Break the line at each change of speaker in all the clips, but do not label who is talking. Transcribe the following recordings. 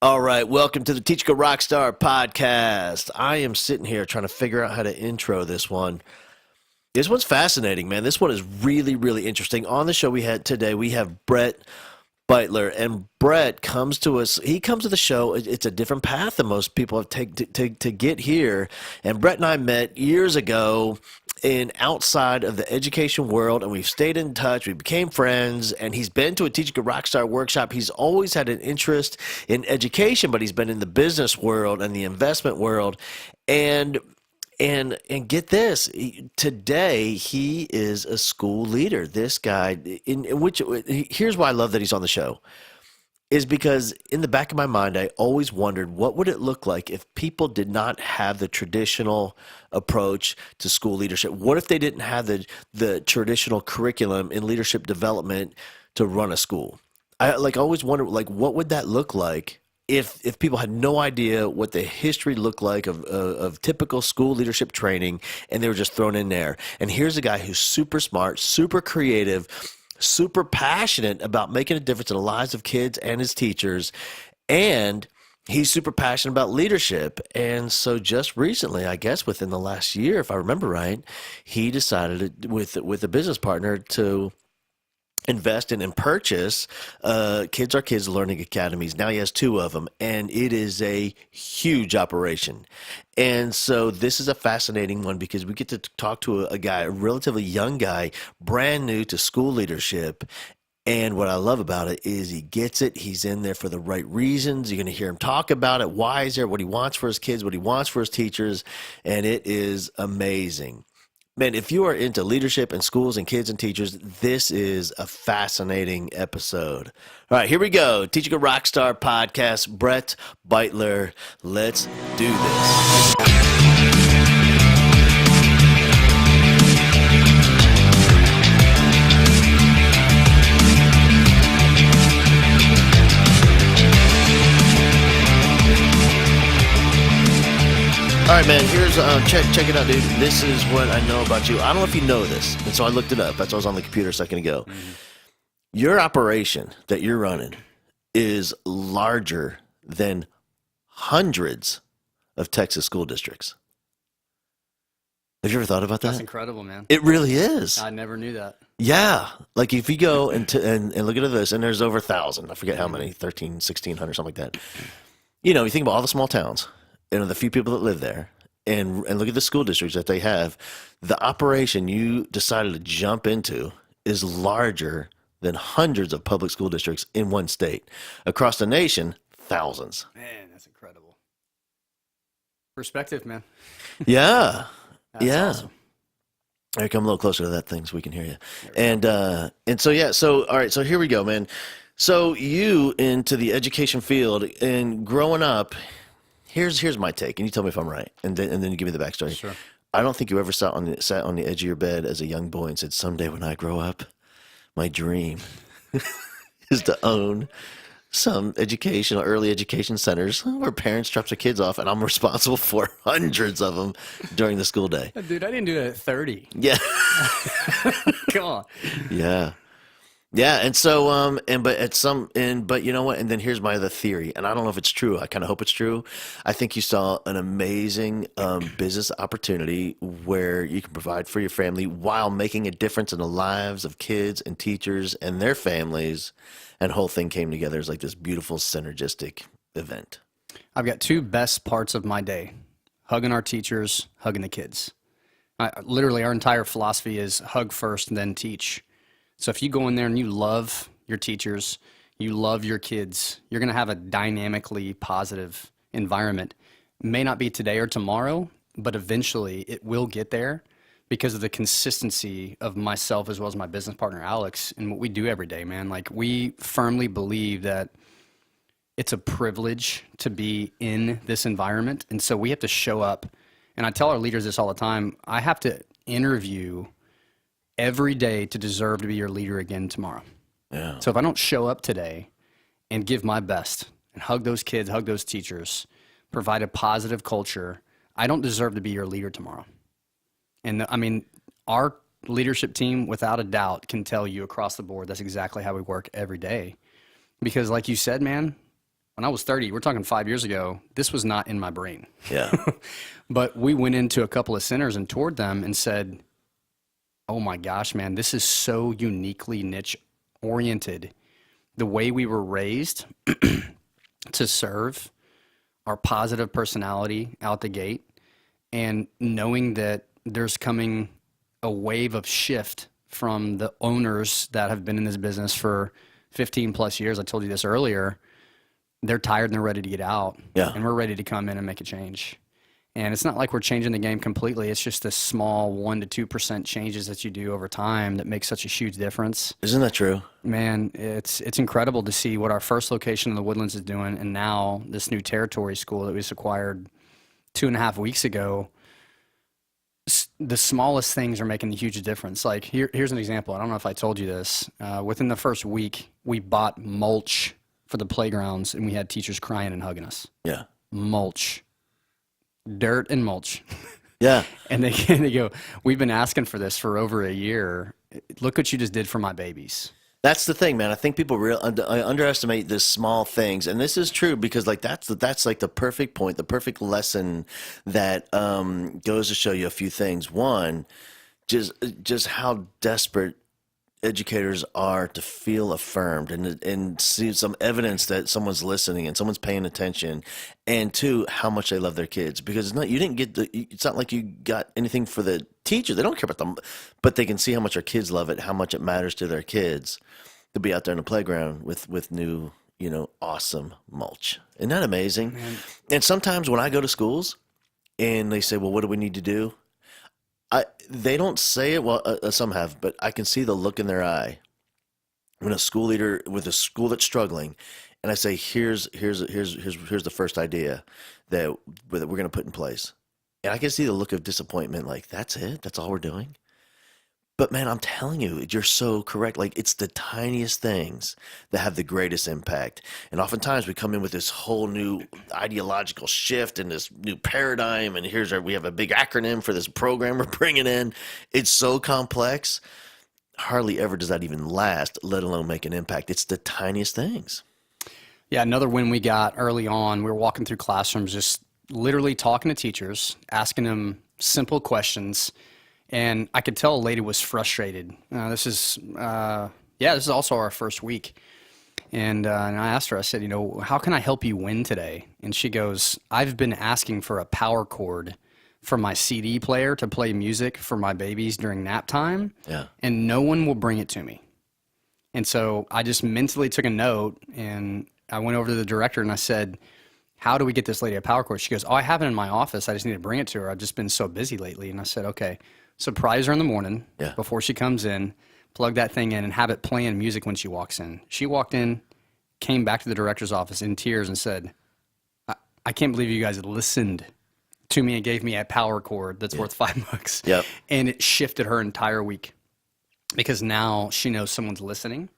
All right, welcome to the Teach Go Rockstar podcast. I am sitting here trying to figure out how to intro this one. This one's fascinating, man. This one is really, really interesting. On the show we have Bret Beitler, and Bret comes to us. He comes to the show. It's a different path than most people have taken to get here. And Bret and I met years ago outside of the education world, and we've stayed in touch. We became friends, and he's been to a Teach Go Rockstar workshop. He's always had an interest in education, but he's been in the business world and the investment world, and get this, today he is a school leader. This guy, here's why I love that he's on the show, is because in the back of my mind, I always wondered what would it look like if people did not have the traditional approach to school leadership. What if they didn't have the traditional curriculum in leadership development to run a school? I always wondered, what would that look like if people had no idea what the history looked like of typical school leadership training, and they were just thrown in there. And here's a guy who's super smart, super creative, super passionate about making a difference in the lives of kids and his teachers, and he's super passionate about leadership. And so just recently, I guess within the last year, if I remember right, he decided with a business partner to invest in and purchase Kids Are Kids Learning Academies. Now he has 2 of them, and it is a huge operation. And so this is a fascinating one because we get to talk to a guy, a relatively young guy, brand new to school leadership. And what I love about it is he gets it. He's in there for the right reasons. You're going to hear him talk about it. Why is there? What he wants for his kids, what he wants for his teachers. And it is amazing. Man, if you are into leadership and schools and kids and teachers, this is a fascinating episode. All right, here we go. Teach Go Rockstar podcast, Bret Beitler. Let's do this. All right, man, here's, check it out, dude. This is what I know about you. I don't know if you know this, and so I looked it up. That's why I was on the computer a second ago. Your operation that you're running is larger than hundreds of Texas school districts. Have you ever thought about that?
That's incredible, man.
It really is.
I never knew that.
Yeah. Like if you go and look at this, and there's over 1,000. I forget how many, 13, 1,600, something like that. You know, you think about all the small towns, and the few people that live there, and look at the school districts that they have. The operation you decided to jump into is larger than hundreds of public school districts in one state. Across the nation, thousands.
Man, that's incredible. Perspective, man.
Yeah.
That's
yeah.
awesome.
All right, come a little closer to that thing so we can hear you. And so, yeah, so, all right, so here we go, man. So you into the education field and growing up, Here's my take, and you tell me if I'm right, and then you give me the backstory.
Sure.
I don't think you ever sat on the edge of your bed as a young boy and said, "Someday when I grow up, my dream is to own some early education centers where parents drop their kids off, and I'm responsible for hundreds of them during the school day."
Dude, I didn't do that at 30.
Yeah.
Come on.
Yeah. Yeah, and so, but you know what? And then here's my other theory, and I don't know if it's true. I kind of hope it's true. I think you saw an amazing business opportunity where you can provide for your family while making a difference in the lives of kids and teachers and their families, and the whole thing came together as like this beautiful synergistic event.
I've got 2 best parts of my day: hugging our teachers, hugging the kids. Literally, our entire philosophy is hug first and then teach. So if you go in there and you love your teachers, you love your kids, you're going to have a dynamically positive environment. It may not be today or tomorrow, but eventually it will get there because of the consistency of myself as well as my business partner, Alex, and what we do every day, man. Like, we firmly believe that it's a privilege to be in this environment. And so we have to show up. And I tell our leaders this all the time. I have to interview every day to deserve to be your leader again tomorrow.
Yeah.
So if I don't show up today and give my best and hug those kids, hug those teachers, provide a positive culture, I don't deserve to be your leader tomorrow. And I mean, our leadership team, without a doubt, can tell you across the board that's exactly how we work every day. Because like you said, man, when I was 30, we're talking 5 years ago, this was not in my brain.
Yeah.
But we went into a couple of centers and toured them and said, oh my gosh, man, this is so uniquely niche oriented. The way we were raised to serve, our positive personality out the gate, and knowing that there's coming a wave of shift from the owners that have been in this business for 15 plus years. I told you this earlier. They're tired and they're ready to get out.
Yeah.
And we're ready to come in and make a change. And it's not like we're changing the game completely. It's just the small 1% to 2% changes that you do over time that make such a huge difference.
Isn't that true?
Man, it's incredible to see what our first location in the Woodlands is doing, and now this new territory school that we just acquired 2.5 weeks ago. The smallest things are making a huge difference. Like here's an example. I don't know if I told you this. Within the first week, we bought mulch for the playgrounds, and we had teachers crying and hugging us.
Yeah.
Mulch. Dirt and mulch.
Yeah.
And they go, we've been asking for this for over a year. Look what you just did for my babies.
That's the thing, man. I think people underestimate the small things, and this is true because like that's like the perfect point, the perfect lesson that goes to show you a few things. One, just how desperate educators are to feel affirmed and see some evidence that someone's listening and someone's paying attention, and two, how much they love their kids, because it's not like you got anything for the teacher. They don't care about them, but they can see how much our kids love it, how much it matters to their kids to be out there in the playground with new, awesome mulch. Isn't that amazing? Man. And sometimes when I go to schools and they say, well, what do we need to do? They don't say it. Well, some have, but I can see the look in their eye when a school leader with a school that's struggling, and I say, here's the first idea that we're going to put in place, and I can see the look of disappointment. Like, that's it? That's all we're doing? But man, I'm telling you, you're so correct. Like, it's the tiniest things that have the greatest impact. And oftentimes we come in with this whole new ideological shift and this new paradigm. And we have a big acronym for this program we're bringing in. It's so complex. Hardly ever does that even last, let alone make an impact. It's the tiniest things.
Yeah. Another win we got early on, we were walking through classrooms, just literally talking to teachers, asking them simple questions. And I could tell a lady was frustrated. This is also our first week. And I asked her, I said, how can I help you win today? And she goes, I've been asking for a power cord for my CD player to play music for my babies during nap time.
Yeah.
And no one will bring it to me. And so I just mentally took a note, and I went over to the director and I said, how do we get this lady a power cord? She goes, I have it in my office. I just need to bring it to her. I've just been so busy lately. And I said, okay. Surprise her in the morning before she comes in, plug that thing in, and have it playing music when she walks in. She walked in, came back to the director's office in tears and said, I can't believe you guys listened to me and gave me a power cord that's worth $5.
Yep.
And it shifted her entire week, because now she knows someone's listening,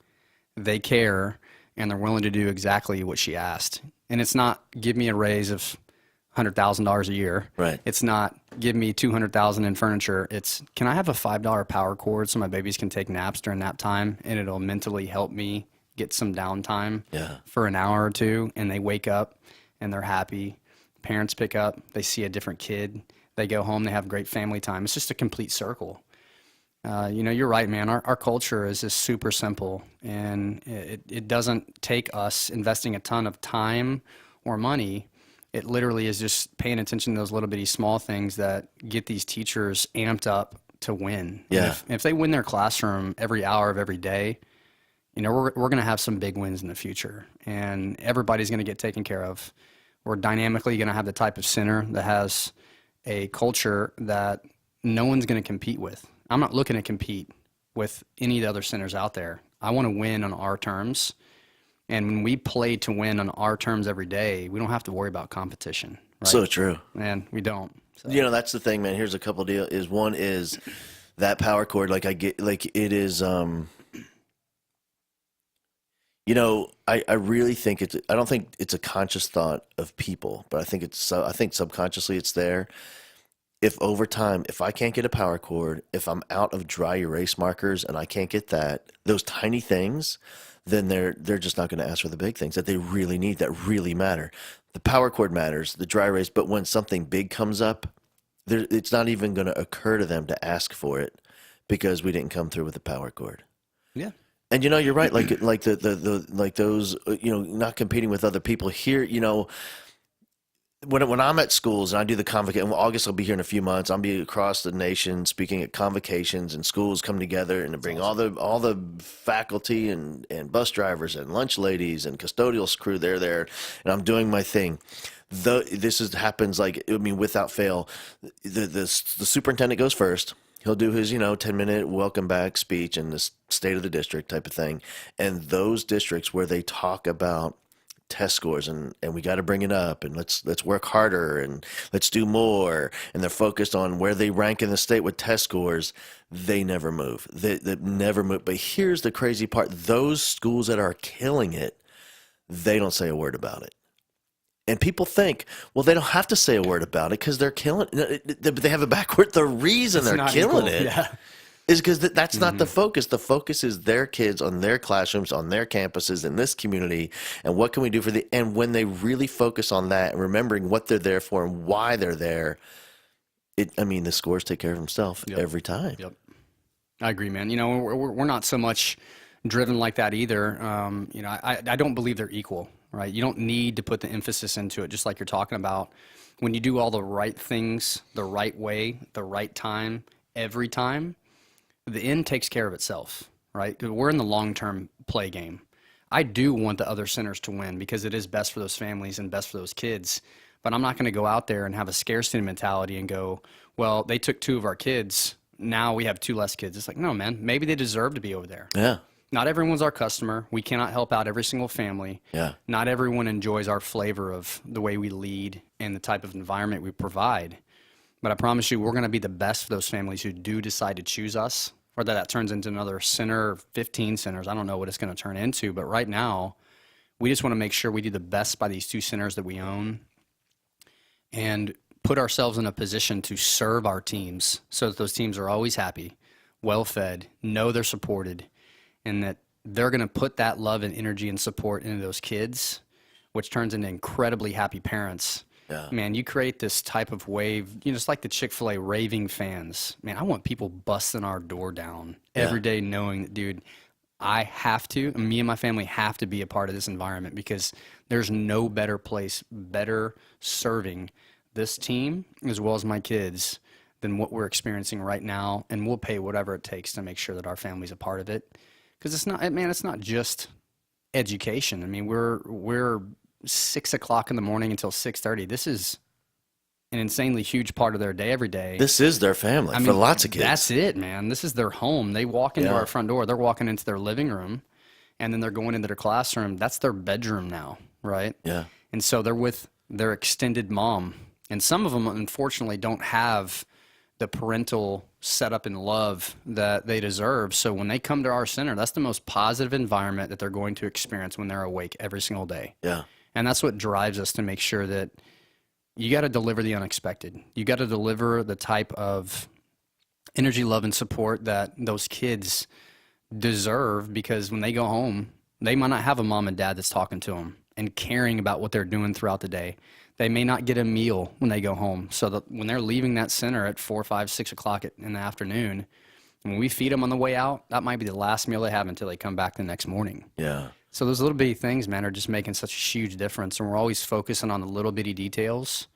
they care, and they're willing to do exactly what she asked. And it's not give me a raise of $100,000 a year.
Right.
It's not give me $200,000 in furniture. It's can I have a $5 power cord so my babies can take naps during nap time, and it'll mentally help me get some downtime for an hour or two, and they wake up and they're happy. Parents pick up, they see a different kid, they go home, they have great family time. It's just a complete circle. You're right, man. Our culture is just super simple, and it doesn't take us investing a ton of time or money. It literally is just paying attention to those little bitty small things that get these teachers amped up to win.
Yeah.
If they win their classroom every hour of every day, we're going to have some big wins in the future, and everybody's going to get taken care of. We're dynamically going to have the type of center that has a culture that no one's going to compete with. I'm not looking to compete with any of the other centers out there. I want to win on our terms. And when we play to win on our terms every day, we don't have to worry about competition. Right?
So true.
And we don't. So.
That's the thing, man. Here's a couple deals. One is that power cord. Like I get, like it is. I really think I don't think it's a conscious thought of people, but I think subconsciously it's there. If over time, if I can't get a power cord, if I'm out of dry erase markers and I can't get that, those tiny things, then they're just not going to ask for the big things that they really need, that really matter. The power cord matters, the dry erase, but when something big comes up, it's not even going to occur to them to ask for it because we didn't come through with the power cord.
Yeah.
And you're right, like the like those, not competing with other people here, when I'm at schools and I do the convocation, August I'll be here in a few months. I'll be across the nation speaking at convocations, and schools come together and bring all the faculty and bus drivers and lunch ladies and custodial crew. They're there, and I'm doing my thing. Happens without fail. The superintendent goes first. He'll do his 10-minute welcome back speech and the state of the district type of thing. And those districts where they talk about test scores and we got to bring it up and let's work harder and let's do more, and they're focused on where they rank in the state with test scores, they never move. They never move. But here's the crazy part: those schools that are killing it, they don't say a word about it. And people think, well, they don't have to say a word about it because they're killing it. They have it backward. The reason they're killing it is because that's not the focus. The focus is their kids on their classrooms, on their campuses, in this community, and what can we do for the. And when they really focus on that and remembering what they're there for and why they're there, the scores take care of themselves every time.
Yep, I agree, man. We're not so much driven like that either. I don't believe they're equal, right? You don't need to put the emphasis into it, just like you're talking about. When you do all the right things the right way, the right time, every time, the end takes care of itself, right? 'Cause we're in the long-term play game. I do want the other centers to win because it is best for those families and best for those kids. But I'm not going to go out there and have a scarcity mentality and go, well, they took 2 of our kids. Now we have 2 less kids. It's like, no, man, maybe they deserve to be over there.
Yeah.
Not everyone's our customer. We cannot help out every single family.
Yeah.
Not everyone enjoys our flavor of the way we lead and the type of environment we provide. But I promise you, we're going to be the best for those families who do decide to choose us, whether that turns into another center or 15 centers. I don't know what it's going to turn into. But right now, we just want to make sure we do the best by these 2 centers that we own and put ourselves in a position to serve our teams so that those teams are always happy, well-fed, know they're supported, and that they're going to put that love and energy and support into those kids, which turns into incredibly happy parents.
Yeah.
Man, you create this type of wave, it's like the Chick-fil-A raving fans. Man, I want people busting our door down every day knowing that, dude, me and my family have to be a part of this environment because there's no better place, better serving this team as well as my kids than what we're experiencing right now. And we'll pay whatever it takes to make sure that our family's a part of it. Because it's not just education. I mean, we're 6 o'clock in the morning until 6:30. This is an insanely huge part of their day every day.
This is their family for lots of kids.
That's it, man. This is their home. They walk into our front door. They're walking into their living room, and then they're going into their classroom. That's their bedroom now, right?
Yeah.
And so they're with their extended mom. And some of them, unfortunately, don't have the parental setup and love that they deserve. So when they come to our center, that's the most positive environment that they're going to experience when they're awake every single day.
Yeah.
And that's what drives us to make sure that you got to deliver the unexpected. You got to deliver the type of energy, love, and support that those kids deserve, because when they go home, they might not have a mom and dad that's talking to them and caring about what they're doing throughout the day. They may not get a meal when they go home. So that when they're leaving that center at 4, 5, 6 o'clock in the afternoon, when we feed them on the way out, that might be the last meal they have until they come back the next morning.
Yeah.
So those little bitty things, man, are just making such a huge difference. And we're always focusing on the little bitty details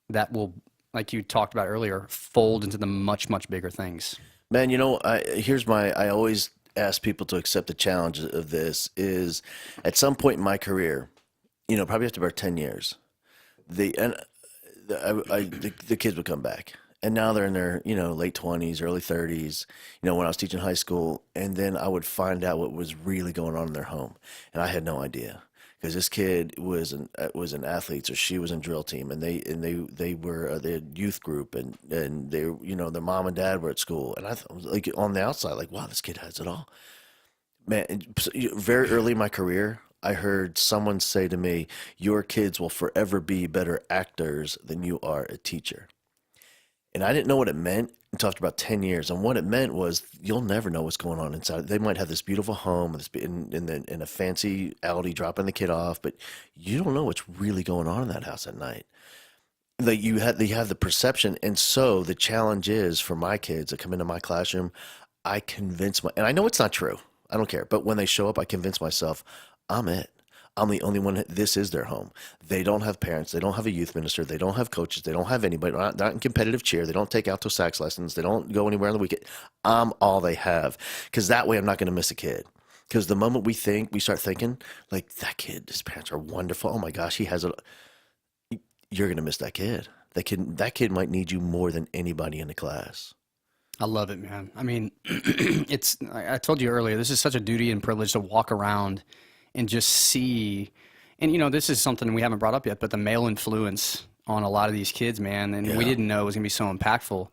that will, like you talked about earlier, fold into the much, much bigger things.
Man, I always ask people to accept the challenge of this is at some point in my career, probably after about 10 years, the kids would come back. And now they're in their, late 20s, early 30s, when I was teaching high school. And then I would find out what was really going on in their home. And I had no idea, because this kid was an athlete, so she was in drill team, and they were they had youth group, and they, their mom and dad were at school. And I was like on the outside, like, wow, this kid has it all. Man, very early in my career, I heard someone say to me, your kids will forever be better actors than you are a teacher. And I didn't know what it meant until after about 10 years. And what it meant was you'll never know what's going on inside. They might have this beautiful home in a fancy Audi dropping the kid off, but you don't know what's really going on in that house at night. Like you have the perception. And so the challenge is for my kids that come into my classroom, and I know it's not true. I don't care. But when they show up, I convince myself I'm it. I'm the only one. This is their home. They don't have parents. They don't have a youth minister. They don't have coaches. They don't have anybody. Not in competitive cheer. They don't take alto sax lessons. They don't go anywhere on the weekend. I'm all they have. Because that way I'm not going to miss a kid. Because the moment we start thinking, like, that kid, his parents are wonderful. Oh my gosh, you're going to miss that kid. That kid might need you more than anybody in the class.
I love it, man. I mean, I told you earlier, this is such a duty and privilege to walk around and just see, and this is something we haven't brought up yet, but the male influence on a lot of these kids, man, and we didn't know it was going to be so impactful.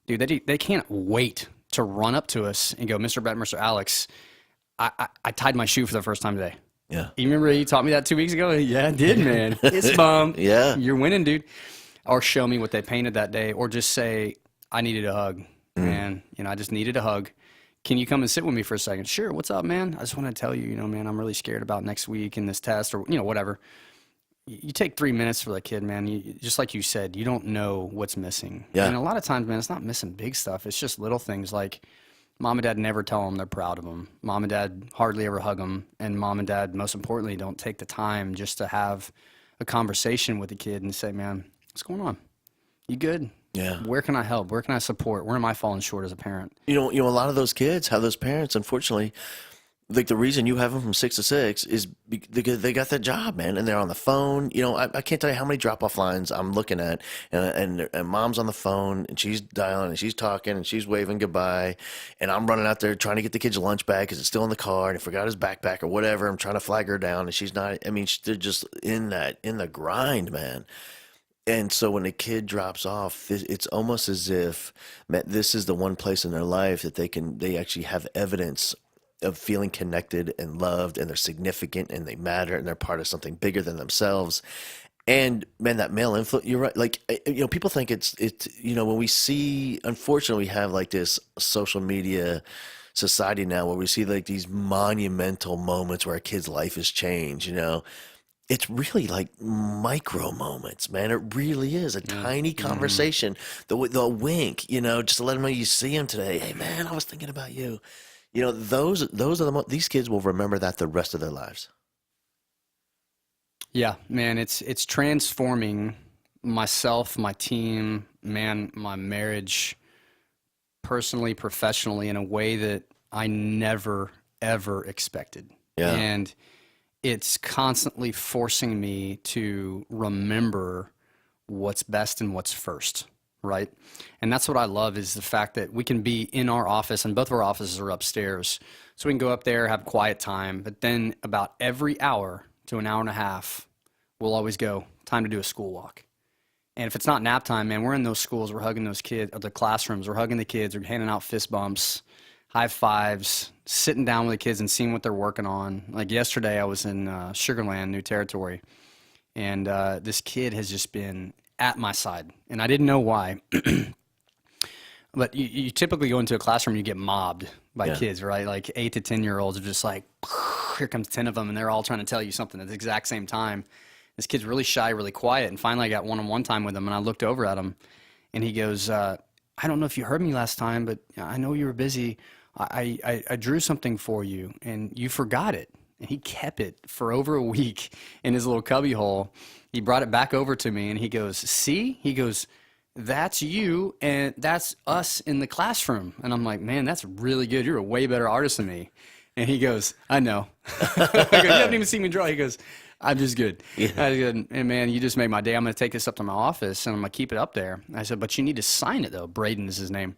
Dude, they can't wait to run up to us and go, Mr. Bret, Mr. Alex, I tied my shoe for the first time today.
Yeah.
You remember you taught me that 2 weeks ago? Yeah, I did, man. It's bum.
Yeah.
You're winning, dude. Or show me what they painted that day, or just say, I needed a hug, man. I just needed a hug. Can you come and sit with me for a second? Sure. What's up, man? I just want to tell you, man, I'm really scared about next week in this test or, whatever. You take 3 minutes for that kid, man. Just like you said, you don't know what's missing.
Yeah.
And a lot of times, man, it's not missing big stuff. It's just little things like mom and dad never tell them they're proud of them. Mom and dad hardly ever hug them. And mom and dad, most importantly, don't take the time just to have a conversation with the kid and say, man, what's going on? You good?
Yeah.
Where can I help? Where can I support? Where am I falling short as a parent?
A lot of those kids have those parents, unfortunately. Like the reason you have them from 6 to 6 is because they got that job, man, and they're on the phone. I can't tell you how many drop-off lines I'm looking at, and mom's on the phone, and she's dialing, and she's talking, and she's waving goodbye, and I'm running out there trying to get the kid's lunch bag because it's still in the car, and he forgot his backpack or whatever. I'm trying to flag her down, and she's not. I mean, they're just in the grind, man. And so when a kid drops off, it's almost as if, man, this is the one place in their life that they actually have evidence of feeling connected and loved, and they're significant and they matter and they're part of something bigger than themselves. And man, that male influence, you're right. Like, people think it's, when we see, unfortunately, we have like this social media society now where we see like these monumental moments where a kid's life has changed, It's really like micro moments, man. It really is a tiny conversation. The wink, just to let them know you see him today. Hey, man, I was thinking about you. Those are these kids will remember that the rest of their lives.
Yeah, man, it's transforming myself, my team, man, my marriage, personally, professionally, in a way that I never, ever expected.
Yeah.
And it's constantly forcing me to remember what's best and what's first, right? And that's what I love, is the fact that we can be in our office, and both of our offices are upstairs. So we can go up there, have quiet time, but then about every hour to an hour and a half, we'll always go, time to do a school walk. And if it's not nap time, man, we're in those schools, we're hugging those kids, or the classrooms, we're hugging the kids, we're handing out fist bumps, high fives, sitting down with the kids and seeing what they're working on. Like yesterday, I was in Sugarland, New Territory, and this kid has just been at my side, and I didn't know why. But you typically go into a classroom, you get mobbed by kids, right? Like 8 to 10-year-olds are just like, here comes 10 of them, and they're all trying to tell you something at the exact same time. This kid's really shy, really quiet, and finally I got one-on-one time with him, and I looked over at him, and he goes, I don't know if you heard me last time, but I know you were busy. I drew something for you, and you forgot it. And he kept it for over a week in his little cubby hole. He brought it back over to me, and he goes, see? He goes, that's you, and that's us in the classroom. And I'm like, man, that's really good. You're a way better artist than me. And he goes, I know. I go, you haven't even seen me draw. He goes, I'm just good. Yeah. I said, and man, you just made my day. I'm going to take this up to my office, and I'm going to keep it up there. I said, but you need to sign it, though. Braden is his name.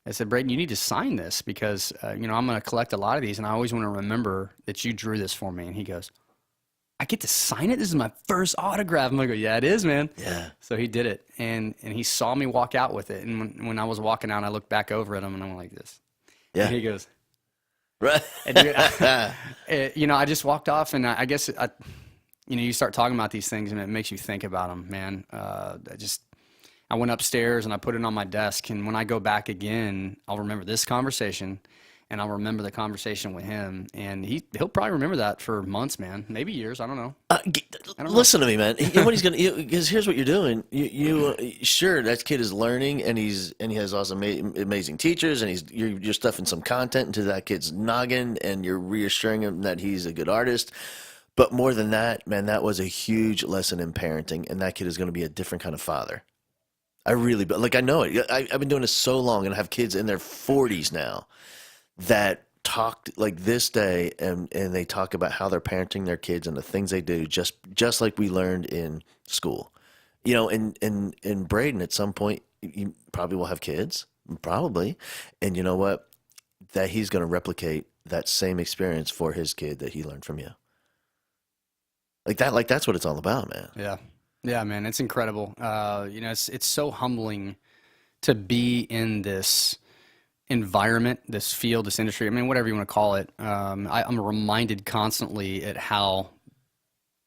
I said, Braden, you need to sign this because, I'm going to collect a lot of these, and I always want to remember that you drew this for me. And he goes, I get to sign it? This is my first autograph. I'm going to go, yeah, it is, man. Yeah. So he did it, and he saw me walk out with it. And when I was walking out, I looked back over at him, and I'm like this. Yeah. And he goes, right. And dude, I just walked off, and I guess, you start talking about these things, and it makes you think about them, man. I went upstairs and I put it on my desk. And when I go back again, I'll remember this conversation, and I'll remember the conversation with him. And he'll probably remember that for months, man, maybe years. I don't know.
Listen to me, man. You know what he's gonna? Because here's what you're doing. Sure, that kid is learning, and he has awesome, amazing teachers, and you're stuffing some content into that kid's noggin, and you're reassuring him that he's a good artist. But more than that, man, that was a huge lesson in parenting, and that kid is going to be a different kind of father. I really, like, I know it. I've been doing this so long, and I have kids in their 40s now that talked like this day, and they talk about how they're parenting their kids and the things they do, just like we learned in school. You know, and Braden, at some point, you probably will have kids, probably. And you know what? That he's going to replicate that same experience for his kid that he learned from you. Like that's what it's all about, man.
Yeah. Yeah, man, it's incredible. You know, it's so humbling to be in this environment, this field, this industry. I mean, whatever you want to call it. I'm reminded constantly at how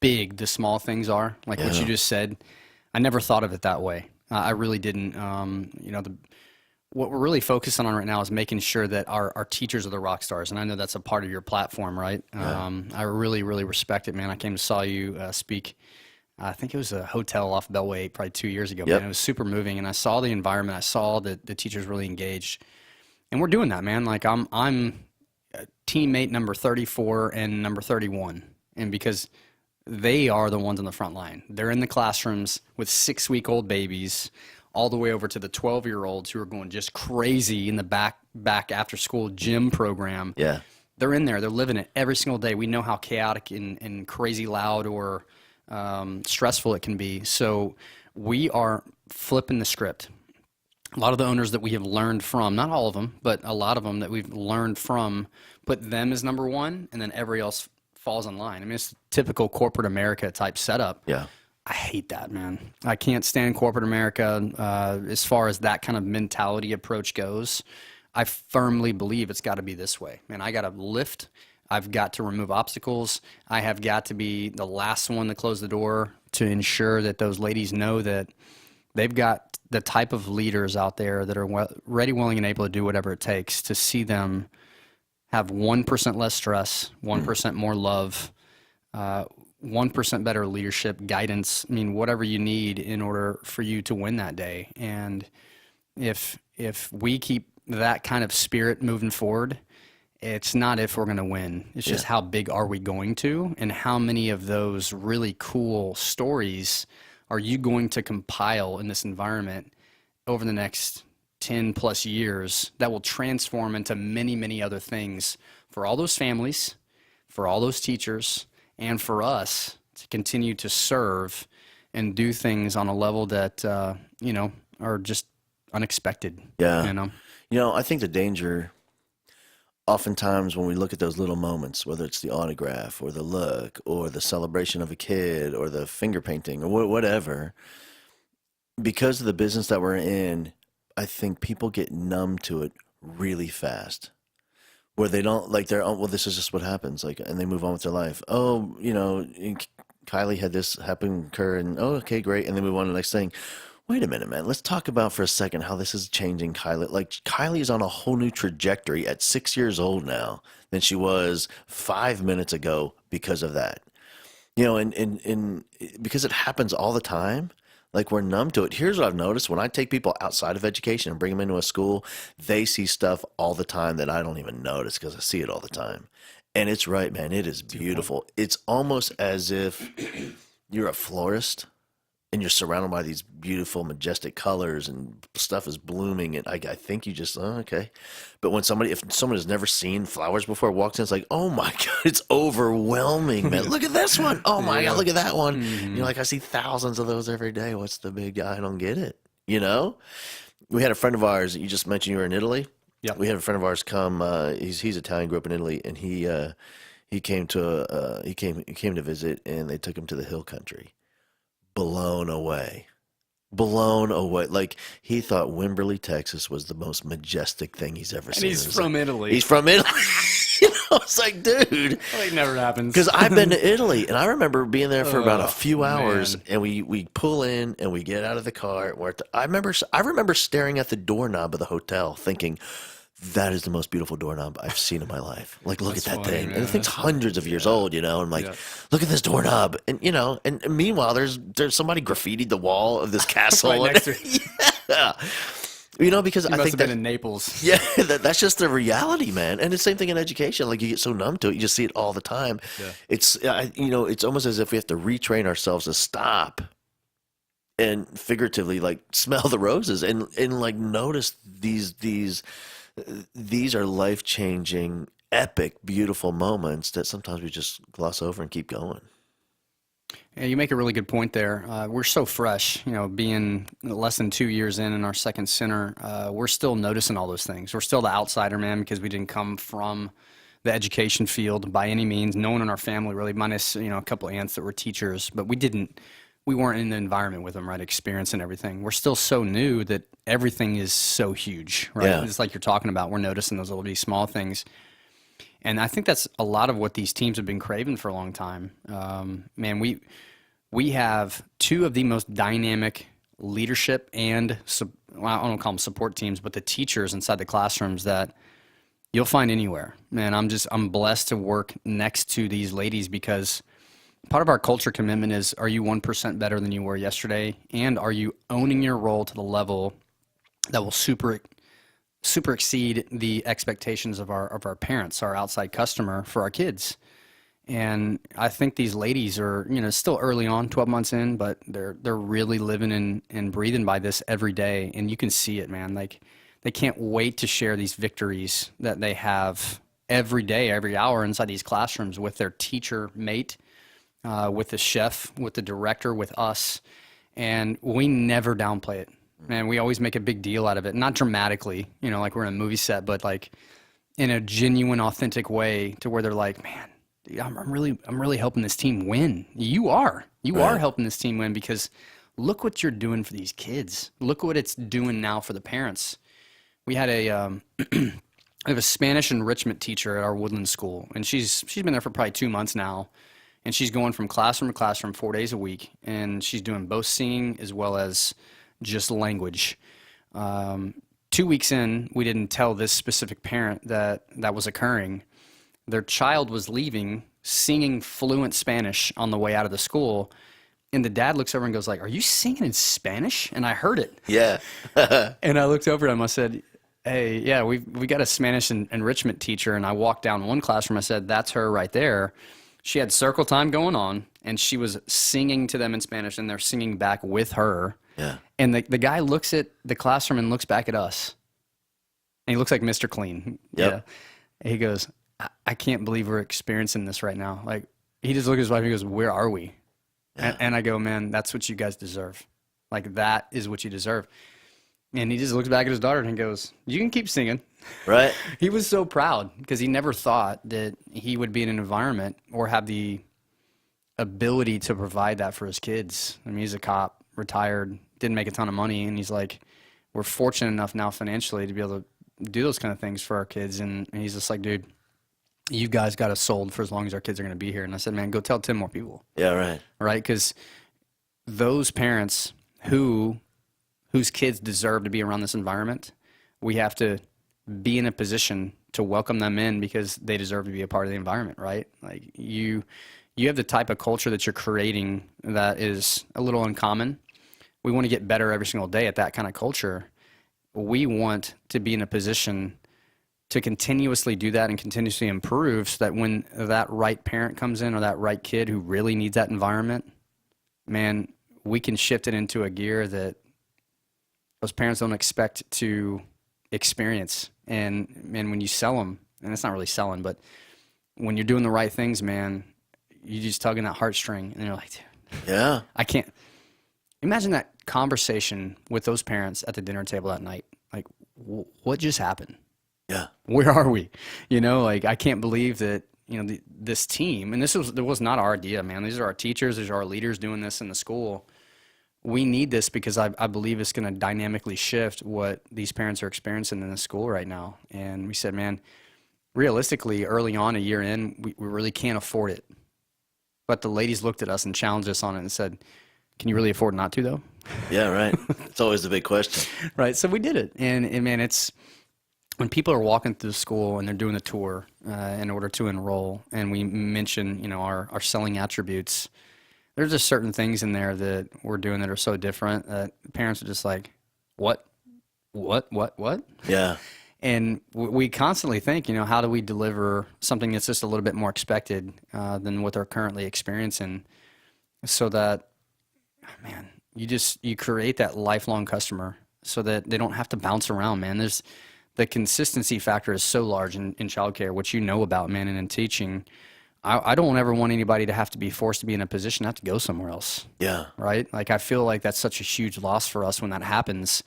big the small things are. Like what you just said. I never thought of it that way. I really didn't. You know, what we're really focusing on right now is making sure that our teachers are the rock stars. And I know that's a part of your platform, right? Yeah. I really, really respect it, man. I came to saw you speak. I think it was a hotel off Bellway 8 probably 2 years ago.
Yep.
Man, it was super moving, and I saw the environment. I saw that the teachers really engaged, and we're doing that, man. Like I'm teammate number 34 and number 31, and because they are the ones on the front line. They're in the classrooms with 6-week-old babies, all the way over to the 12-year-olds who are going just crazy in the back after school gym program.
Yeah,
they're in there. They're living it every single day. We know how chaotic and crazy loud or stressful it can be. So we are flipping the script. A lot of the owners that we have learned from, not all of them, but a lot of them that we've learned from, put them as number one, and then everybody else falls in line. I mean, it's typical corporate America type setup.
yeah.
I hate that, man. I can't stand corporate America as far as that kind of mentality approach goes. I firmly believe it's got to be this way. Man, I got to lift. I've got to remove obstacles. I have got to be the last one to close the door to ensure that those ladies know that they've got the type of leaders out there that are ready, willing, and able to do whatever it takes to see them have 1% less stress, 1% more love, 1% better leadership, guidance. I mean, whatever you need in order for you to win that day. And if we keep that kind of spirit moving forward, it's not if we're going to win. It's just how big are we going to, and how many of those really cool stories are you going to compile in this environment over the next 10 plus years that will transform into many, many other things for all those families, for all those teachers, and for us to continue to serve and do things on a level that, you know, are just unexpected.
Yeah.
You know,
I think the danger oftentimes when we look at those little moments, whether it's the autograph or the look or the celebration of a kid or the finger painting or whatever, because of the business that we're in, I think people get numb to it really fast, where they don't like they're, oh, well, this is just what happens, like, and they move on with their life. Oh, you know, Kylie had this happen, occur, and oh, okay, great, and then move on to the next thing. Wait a minute, man. Let's talk about for a second how this is changing Kylie. Like, Kylie is on a whole new trajectory at 6 years old now than she was 5 minutes ago because of that. You know, and because it happens all the time, like, we're numb to it. Here's what I've noticed. When I take people outside of education and bring them into a school, they see stuff all the time that I don't even notice because I see it all the time. And it's right, man. It is beautiful. It's almost as if you're a florist and you're surrounded by these beautiful, majestic colors and stuff is blooming. And I think you just, oh, okay. But if someone has never seen flowers before walks in, it's like, oh my God, it's overwhelming, man. Look at this one. Oh my God, look at that one.
Mm-hmm.
You're like, I see thousands of those every day. What's the big guy? I don't get it. You know? We had a friend of ours, you just mentioned you were in Italy.
Yeah.
We had a friend of ours come, he's Italian, grew up in Italy, and he came to visit, and they took him to the hill country. Blown away. Like, he thought Wimberley, Texas was the most majestic thing he's ever seen.
And he's from Italy.
He's from Italy. You I was like, dude.
Like, never happens.
Because I've been to Italy, and I remember being there for about a few hours,
man.
and we pull in, and we get out of the car. And I remember staring at the doorknob of the hotel thinking, that is the most beautiful doorknob I've seen in my life. Like, look
That's
at that
funny,
thing.
man.
And the thing's
That's
hundreds of years old, you know? And I'm like,
Yeah.
look at this doorknob. And, you know, and meanwhile, there's somebody graffitied the wall of this castle.
Right next to it.
Yeah. You know, because
You
I
must
think
have been
that,
in Naples.
yeah, that's just the reality, man. And the same thing in education. Like, you get so numb to it, you just see it all the time.
Yeah.
It's, you know, it's almost as if we have to retrain ourselves to stop and figuratively, like, smell the roses and like, notice these are life-changing, epic, beautiful moments that sometimes we just gloss over and keep going.
Yeah, you make a really good point there. We're so fresh, you know, being less than 2 years in our second center. We're still noticing all those things. We're still the outsider, man, because we didn't come from the education field by any means. No one in our family really, minus, you know, a couple of aunts that were teachers, but we weren't in the environment with them, right? Experiencing everything. We're still so new that everything is so huge, right?
Yeah.
It's like you're talking about. We're noticing those little bitty small things. And I think that's a lot of what these teams have been craving for a long time. Man, we have two of the most dynamic leadership and, well, I don't call them support teams, but the teachers inside the classrooms that you'll find anywhere. Man, I'm blessed to work next to these ladies because part of our culture commitment is, are you 1% better than you were yesterday? And are you owning your role to the level that will super exceed the expectations of our parents, our outside customer for our kids? And I think these ladies are, you know, still early on, 12 months in, but they're really living and breathing by this every day. And you can see it, man. Like, they can't wait to share these victories that they have every day, every hour inside these classrooms with their teacher mate, with the chef, with the director, with us. And we never downplay it. Man, we always make a big deal out of it. Not dramatically, you know, like we're in a movie set, but like in a genuine, authentic way to where they're like, man, I'm really helping this team win. You are helping this team win because look what you're doing for these kids. Look what it's doing now for the parents. We had we have a Spanish enrichment teacher at our Woodland school, and she's been there for probably 2 months now, and she's going from classroom to classroom 4 days a week, and she's doing both singing as well as just language. 2 weeks in, we didn't tell this specific parent that was occurring. Their child was leaving, singing fluent Spanish on the way out of the school, and the dad looks over and goes like, "Are you singing in Spanish?" And I heard it.
Yeah.
And I looked over at him. I said, "Hey, yeah, we got a Spanish enrichment teacher." And I walked down one classroom. I said, "That's her right there." She had circle time going on, and she was singing to them in Spanish, and they're singing back with her.
Yeah.
And the guy looks at the classroom and looks back at us. And he looks like Mr. Clean.
Yep.
Yeah. He goes, I can't believe we're experiencing this right now. Like, he just looked at his wife and he goes, "Where are we?"
Yeah.
And I go, "Man, that's what you guys deserve. Like, that is what you deserve." And he just looks back at his daughter and he goes, "You can keep singing."
Right.
He was so proud because he never thought that he would be in an environment or have the ability to provide that for his kids. I mean, he's a cop, retired, didn't make a ton of money, and he's like, we're fortunate enough now financially to be able to do those kind of things for our kids. And he's just like, "Dude, you guys got us sold for as long as our kids are going to be here." And I said, "Man, go tell 10 more people."
Yeah, right.
Right? Because those parents whose kids deserve to be around this environment, we have to be in a position to welcome them in because they deserve to be a part of the environment, right? Like, you have the type of culture that you're creating that is a little uncommon. We want to get better every single day at that kind of culture. We want to be in a position to continuously do that and continuously improve so that when that right parent comes in or that right kid who really needs that environment, man, we can shift it into a gear that those parents don't expect to experience. And when you sell them, and it's not really selling, but when you're doing the right things, man, you just tugging that heartstring, and you're like, "Dude,
Yeah.
I can't." Imagine that conversation with those parents at the dinner table that night. Like, what just happened?
Yeah.
Where are we? You know, like, I can't believe that, you know, this team, and it was not our idea, man. These are our teachers, these are our leaders doing this in the school. We need this because I believe it's going to dynamically shift what these parents are experiencing in the school right now. And we said, man, realistically, early on, a year in, we really can't afford it. But the ladies looked at us and challenged us on it and said, "Can you really afford not to, though?"
Yeah, right. It's always the big question.
Right. So we did it. And man, it's when people are walking through school and they're doing the tour in order to enroll, and we mention, our selling attributes, there's just certain things in there that we're doing that are so different that parents are just like, what? What?
Yeah.
And we constantly think, how do we deliver something that's just a little bit more expected than what they're currently experiencing, so that, man, you create that lifelong customer so that they don't have to bounce around, man. The consistency factor is so large in childcare, which you know about, man, and in teaching. I don't ever want anybody to have to be forced to be in a position to have to go somewhere else.
Yeah.
Right? Like, I feel like that's such a huge loss for us when that happens,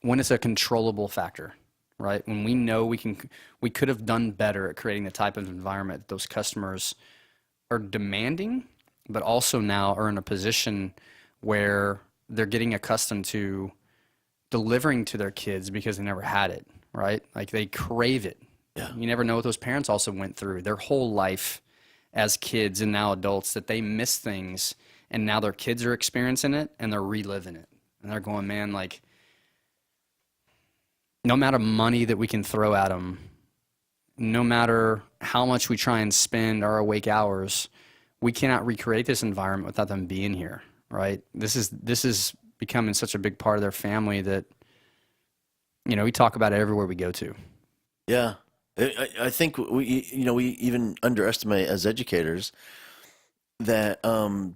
when it's a controllable factor. Right? When we know we could have done better at creating the type of environment that those customers are demanding, but also now are in a position where they're getting accustomed to delivering to their kids because they never had it, right? Like, they crave it.
Yeah.
You never know what those parents also went through their whole life as kids and now adults, that they miss things, and now their kids are experiencing it and they're reliving it. And they're going, man, like, no matter money that we can throw at them, no matter how much we try and spend our awake hours, we cannot recreate this environment without them being here, right? This is becoming such a big part of their family that, we talk about it everywhere we go to.
Yeah. I think we even underestimate as educators that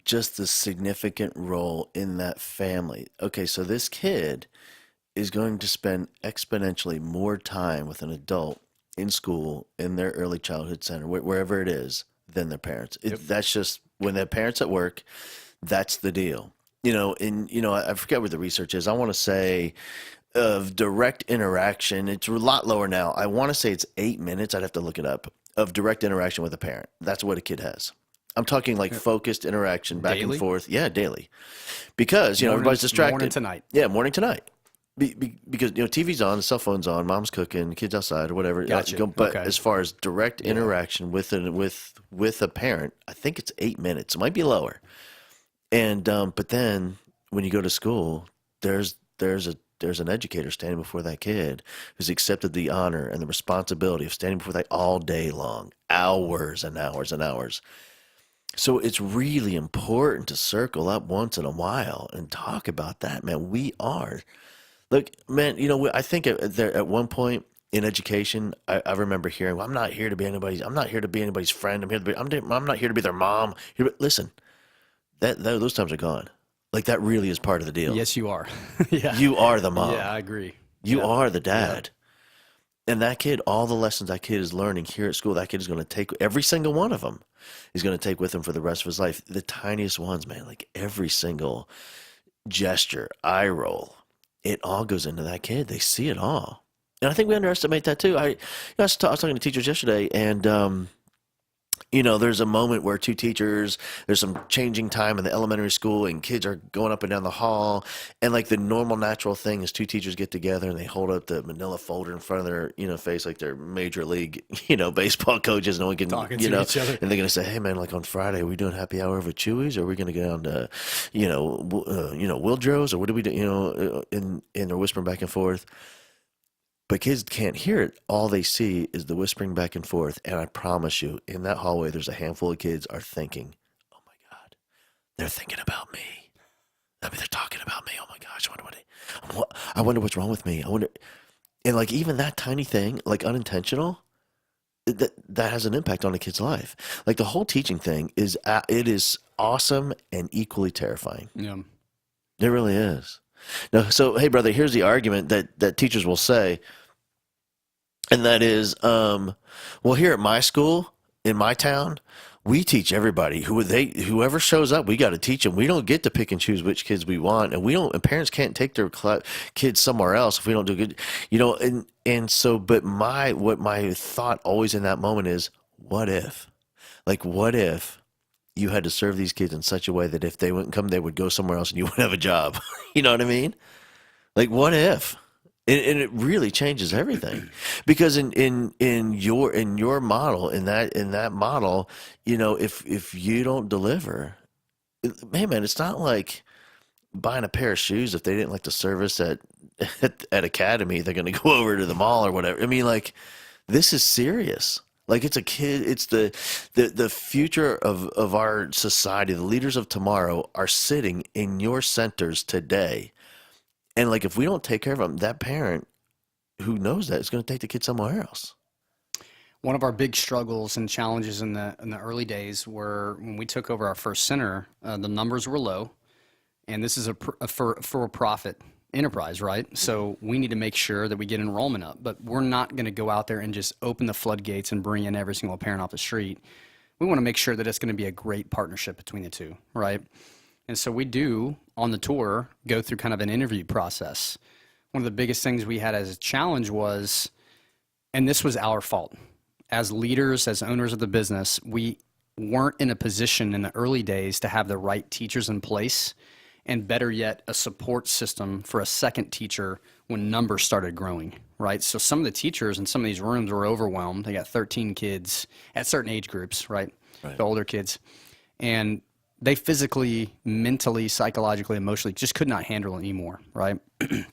just the significant role in that family. Okay, so this kid is going to spend exponentially more time with an adult in school, in their early childhood center, wherever it is, than their parents. That's just, when their parents at work, that's the deal. I forget what the research is. I want to say of direct interaction, it's a lot lower now. I want to say it's 8 minutes. I'd have to look it up, of direct interaction with a parent. That's what a kid has. I'm talking like focused interaction back
Daily?
and forth. Yeah, daily. Because, everybody's distracted.
Morning to night.
Yeah, morning to night. Because TV's on, the cell phone's on, mom's cooking, kids outside or whatever.
Gotcha.
But
Okay.
as far as direct interaction with a parent, I think it's 8 minutes. It might be lower. And but then when you go to school, there's an educator standing before that kid who's accepted the honor and the responsibility of standing before that all day long, hours and hours and hours. So it's really important to circle up once in a while and talk about that, man. Look, man, I think at one point in education, I remember hearing, well, I'm not here to be anybody's friend. I'm not here to be their mom. Listen, those times are gone. Like, that really is part of the deal.
Yes, you are. Yeah.
You are the mom.
Yeah, I agree.
You are the dad. And that kid, all the lessons that kid is learning here at school, that kid is going to take, every single one of them, he's going to take with him for the rest of his life. The tiniest ones, man, like every single gesture, eye roll, it all goes into that kid. They see it all. And I think we underestimate that too. I was talking to teachers yesterday, and there's a moment where two teachers, there's some changing time in the elementary school, and kids are going up and down the hall, and like the normal natural thing is two teachers get together and they hold up the manila folder in front of their face, like they're major league baseball coaches. No one can
Talking to each other.
and they're gonna say, hey man, like on Friday, are we doing happy hour over at Chewy's, or are we gonna go down to Wildrose, or what do we do, and they're whispering back and forth. But kids can't hear it. All they see is the whispering back and forth. And I promise you, in that hallway, there's a handful of kids are thinking, oh my God, they're thinking about me. I mean, they're talking about me. Oh my gosh, I wonder what's wrong with me. And like even that tiny thing, like unintentional, that has an impact on a kid's life. Like the whole teaching thing it is awesome and equally terrifying.
Yeah.
It really is. Now, so, hey, brother, here's the argument that teachers will say. And that is, well, here at my school, in my town, we teach everybody. Whoever shows up, we got to teach them. We don't get to pick and choose which kids we want, and parents can't take their kids somewhere else if we don't do good. But my thought always in that moment is, what if you had to serve these kids in such a way that if they wouldn't come, they would go somewhere else and you wouldn't have a job. You know what I mean? Like, what if? And it really changes everything, because in your model, in that model, if you don't deliver, hey man, it's not like buying a pair of shoes. If they didn't like the service at Academy, they're going to go over to the mall or whatever. I mean, like, this is serious. Like, it's a kid. It's the future of our society. The leaders of tomorrow are sitting in your centers today. And like, if we don't take care of them, that parent who knows that is going to take the kid somewhere else.
One of our big struggles and challenges in the early days were when we took over our first center, the numbers were low, and this is a for-profit enterprise, right? So we need to make sure that we get enrollment up, but we're not going to go out there and just open the floodgates and bring in every single parent off the street. We want to make sure that it's going to be a great partnership between the two, right? And so we do, on the tour, go through kind of an interview process. One of the biggest things we had as a challenge was, and this was our fault, as leaders, as owners of the business, we weren't in a position in the early days to have the right teachers in place, and better yet, a support system for a second teacher when numbers started growing, right? So some of the teachers in some of these rooms were overwhelmed. They got 13 kids at certain age groups, right? The older kids. And they physically, mentally, psychologically, emotionally just could not handle it anymore, right? And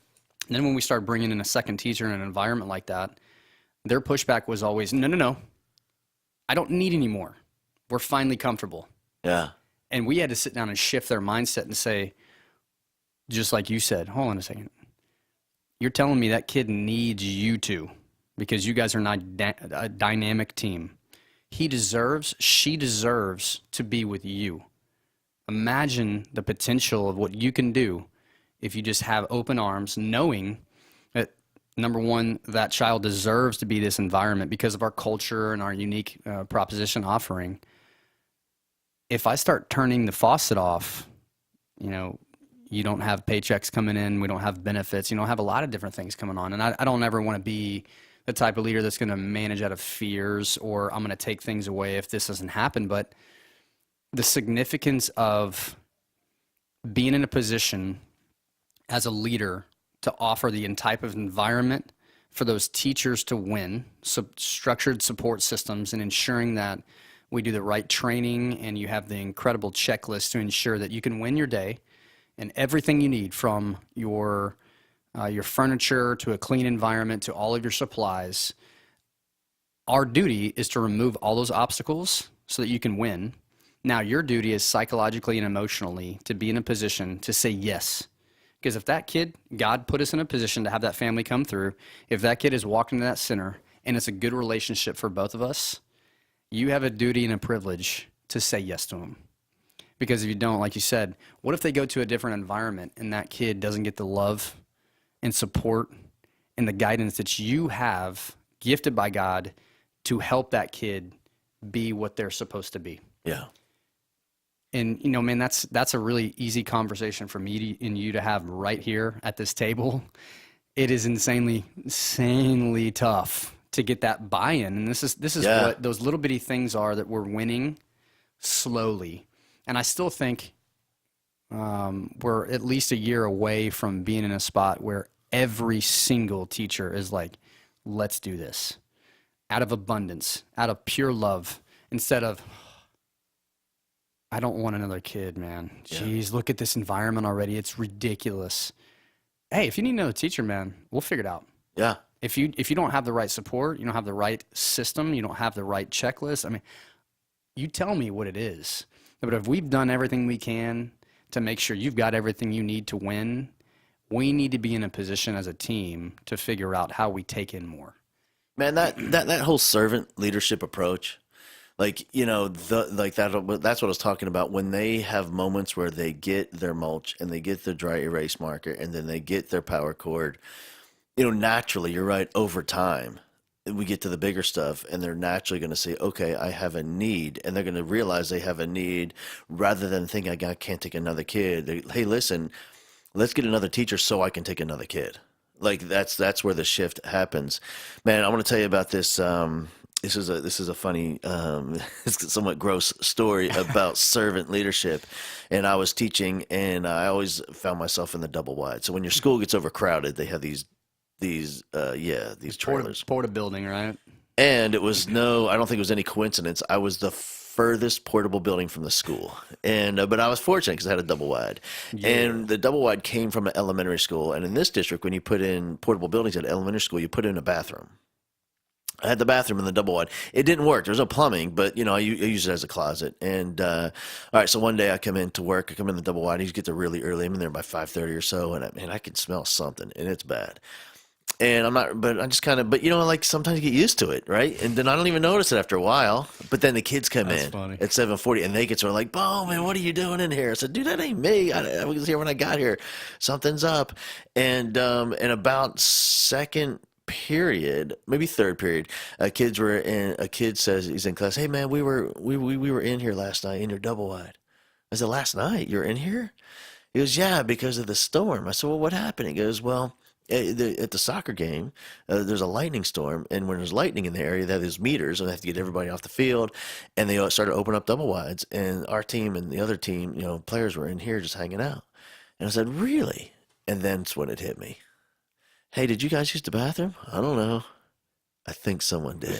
then when we started bringing in a second teacher in an environment like that, their pushback was always, no, I don't need any more. We're finally comfortable.
Yeah.
And we had to sit down and shift their mindset and say, just like you said, hold on a second. You're telling me that kid needs you two because you guys are not a dynamic team. She deserves to be with you. Imagine the potential of what you can do if you just have open arms, knowing that, number one, that child deserves to be this environment because of our culture and our unique proposition offering. If I start turning the faucet off, you don't have paychecks coming in, we don't have benefits, you don't have a lot of different things coming on. And I don't ever want to be the type of leader that's going to manage out of fears or I'm going to take things away if this doesn't happen. But the significance of being in a position as a leader to offer the type of environment for those teachers to win, structured support systems, and ensuring that we do the right training and you have the incredible checklist to ensure that you can win your day and everything you need from your furniture to a clean environment to all of your supplies. Our duty is to remove all those obstacles so that you can win. Now, your duty is psychologically and emotionally to be in a position to say yes. Because if that kid, God put us in a position to have that family come through, if that kid is walking into that center and it's a good relationship for both of us, you have a duty and a privilege to say yes to them. Because if you don't, like you said, what if they go to a different environment and that kid doesn't get the love and support and the guidance that you have gifted by God to help that kid be what they're supposed to be?
Yeah.
And, man, that's a really easy conversation for me and you to have right here at this table. It is insanely tough to get that buy-in. And this is what those little bitty things are that we're winning slowly. And I still think we're at least a year away from being in a spot where every single teacher is like, let's do this out of abundance, out of pure love, instead of, I don't want another kid, man. Jeez, look at this environment already. It's ridiculous. Hey, if you need another teacher, man, we'll figure it out.
Yeah.
If you don't have the right support, you don't have the right system, you don't have the right checklist, I mean, you tell me what it is. But if we've done everything we can to make sure you've got everything you need to win, we need to be in a position as a team to figure out how we take in more.
Man, that whole servant leadership approach, like, that's what I was talking about. When they have moments where they get their mulch and they get their dry erase marker and then they get their power cord, naturally, you're right, over time, we get to the bigger stuff and they're naturally going to say, okay, I have a need. And they're going to realize they have a need rather than thinking, I can't take another kid. Hey, listen, let's get another teacher so I can take another kid. Like, that's where the shift happens. Man, I want to tell you about this. This is a funny, somewhat gross story about servant leadership. And I was teaching, and I always found myself in the double wide. So when your school gets overcrowded, they have these these these
Porta,
trailers.
porta building, right?
And it was I don't think it was any coincidence. I was the furthest portable building from the school. And, but I was fortunate because I had a double wide.
Yeah.
And the double wide came from an elementary school. And in this district, when you put in portable buildings at elementary school, you put in a bathroom. I had the bathroom in the double wide. It didn't work. There was no plumbing, but I use it as a closet. And all right, so one day I come in to work. I come in the double wide. I get there really early. I'm in there by 5:30 or so, and I can smell something, and it's bad. And I'm not, but I just kind of, but like sometimes you get used to it, right? And then I don't even notice it after a while. But then the kids come
That's
in
funny.
at 7:40, and they get sort of like, "Bo, man, what are you doing in here?" I said, "Dude, that ain't me. I was here when I got here. Something's up." And about second period, maybe third period, a kid says he's in class. Hey man, we were in here last night in your double wide. I said, last night you're in here? He goes, yeah, because of the storm. I said, well, what happened? He goes, well, at the soccer game, there's a lightning storm, and when there's lightning in the area, they have these meters, and they have to get everybody off the field, and they started to open up double wides, and our team and the other team, players were in here just hanging out. And I said, really? And then it's when it hit me. Hey, did you guys use the bathroom? I don't know. I think someone did.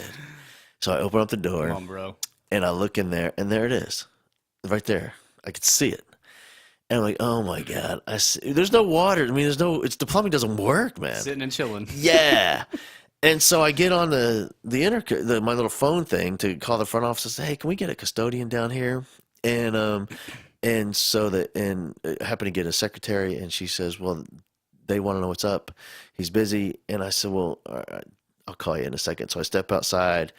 So I open up the door.
Come on, bro.
And I look in there, and there it is. Right there. I could see it. And I'm like, oh my God. There's no water. I mean, the plumbing doesn't work, man.
Sitting and chilling.
Yeah. And so I get on my little phone thing to call the front office and say, hey, can we get a custodian down here? And I happen to get a secretary, and she says, well, they want to know what's up. He's busy. And I said, well, all right, I'll call you in a second. So I step outside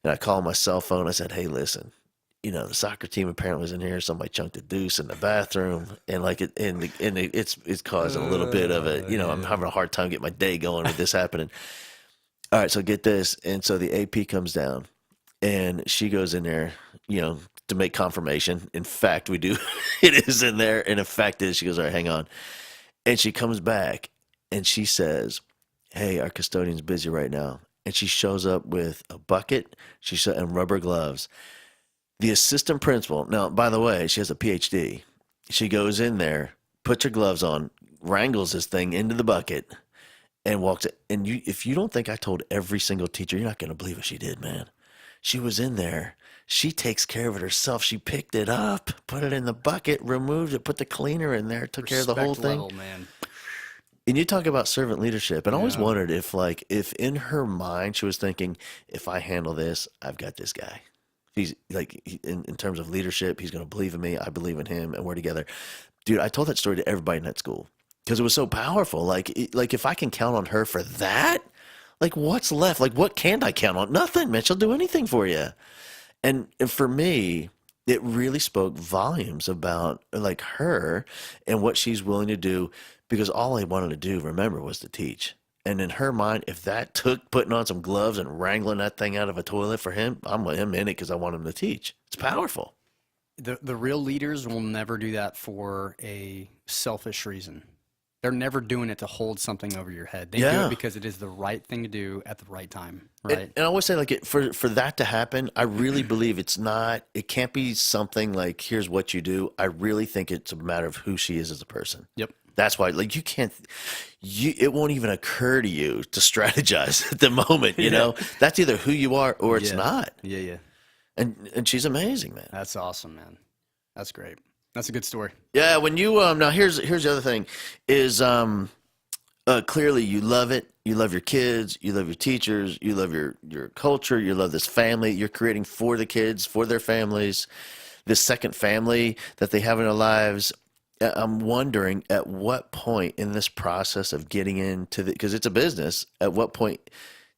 and I call my cell phone. I said, hey, listen, the soccer team apparently was in here. Somebody chunked a deuce in the bathroom, and it's causing a little bit of a, I'm having a hard time getting my day going with this happening. All right. So get this. And so the AP comes down, and she goes in there, to make confirmation. In fact, we do. It is in there. And in fact, she goes, all right, hang on. And she comes back and she says, hey, our custodian's busy right now. And she shows up with a bucket and rubber gloves. The assistant principal, now, by the way, she has a PhD. She goes in there, puts her gloves on, wrangles this thing into the bucket, and walks it. And if you don't think I told every single teacher, you're not going to believe what she did, man. She was in there. She takes care of it herself. She picked it up, put it in the bucket, removed it, put the cleaner in there, took care of the whole thing.
Level, man.
And you talk about servant leadership. And I always wondered if in her mind she was thinking, if I handle this, I've got this guy. He's like, in terms of leadership, he's going to believe in me. I believe in him, and we're together. Dude, I told that story to everybody in that school because it was so powerful. Like if I can count on her for that, like what's left? Like what can't I count on? Nothing, man. She'll do anything for you. And for me, it really spoke volumes about like her and what she's willing to do, because all I wanted to do, remember, was to teach. And in her mind, if that took putting on some gloves and wrangling that thing out of a toilet for him, I'm in it because I want him to teach. It's powerful.
The real leaders will never do that for a selfish reason. They're never doing it to hold something over your head. They do it because it is the right thing to do at the right time, right?
And I always say, like, for that to happen, I really believe it can't be something like, here's what you do. I really think it's a matter of who she is as a person.
Yep.
That's why, like, it won't even occur to you to strategize at the moment, know? That's either who you are or it's not.
Yeah, yeah.
And she's amazing, man.
That's awesome, man. That's great. That's a good story.
Yeah, when you now here's the other thing is clearly you love it. You love your kids, you love your teachers, you love your culture, you love this family you're creating for the kids, for their families, this second family that they have in their lives. I'm wondering at what point in this process of getting into because it's a business, at what point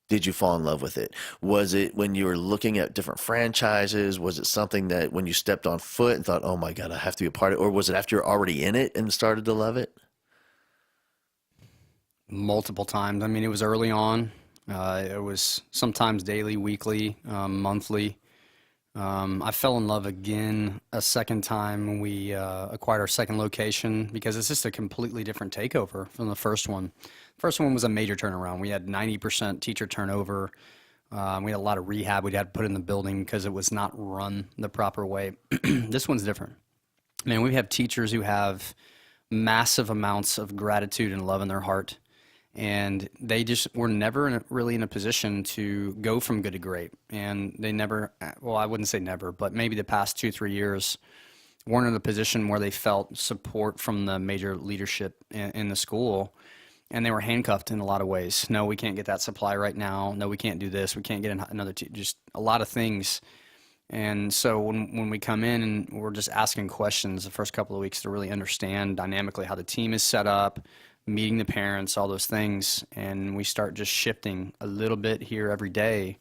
did you fall in love with it? Was it when you were looking at different franchises? Was it something that when you stepped on foot and thought, oh my God, I have to be a part of it? Or was it after you're already in it and started to love it?
Multiple times. I mean, it was early on. It was sometimes daily, weekly, monthly. I fell in love again a second time when we acquired our second location because it's just a completely different takeover from the first one. First one was a major turnaround. We had 90% teacher turnover. We had a lot of rehab we'd had to put in the building because it was not run the proper way. This one's different. Man, we have teachers who have massive amounts of gratitude and love in their heart. And they just were never really in a position to go from good to great. And they never, well, I wouldn't say never, but maybe the past 2, 3 years weren't in a position where they felt support from the major leadership in the school. And they were handcuffed in a lot of ways. No, we can't get that supply right now. No, we can't do this. We can't get another just a lot of things. And so when we come in and we're just asking questions the first couple of weeks to really understand dynamically how the team is set up, meeting the parents, all those things, and we start just shifting a little bit here every day,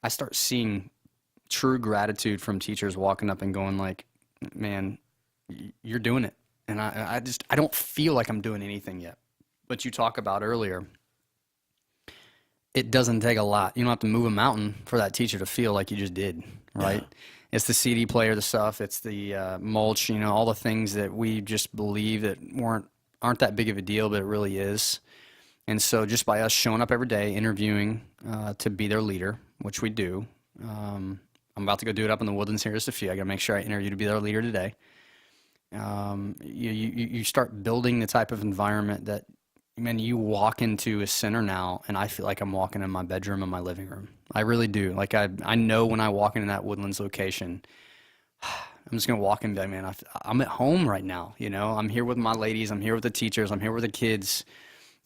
I start seeing true gratitude from teachers walking up and going like, man, you're doing it. And I don't feel like I'm doing anything yet. But you talk about earlier, it doesn't take a lot. You don't have to move a mountain for that teacher to feel like you just did, right? Yeah. It's the CD player, the stuff, it's the mulch, all the things that we just believe that aren't that big of a deal, but it really is. And so just by us showing up every day, interviewing to be their leader, which we do. I'm about to go do it up in the Woodlands here in just a few. I got to make sure I interview to be their leader today. You start building the type of environment that, man, you walk into a center now, and I feel like I'm walking in my bedroom and my living room. I really do. Like I know when I walk into that Woodlands location, I'm just going to walk in and be like, man, I'm at home right now. I'm here with my ladies. I'm here with the teachers. I'm here with the kids.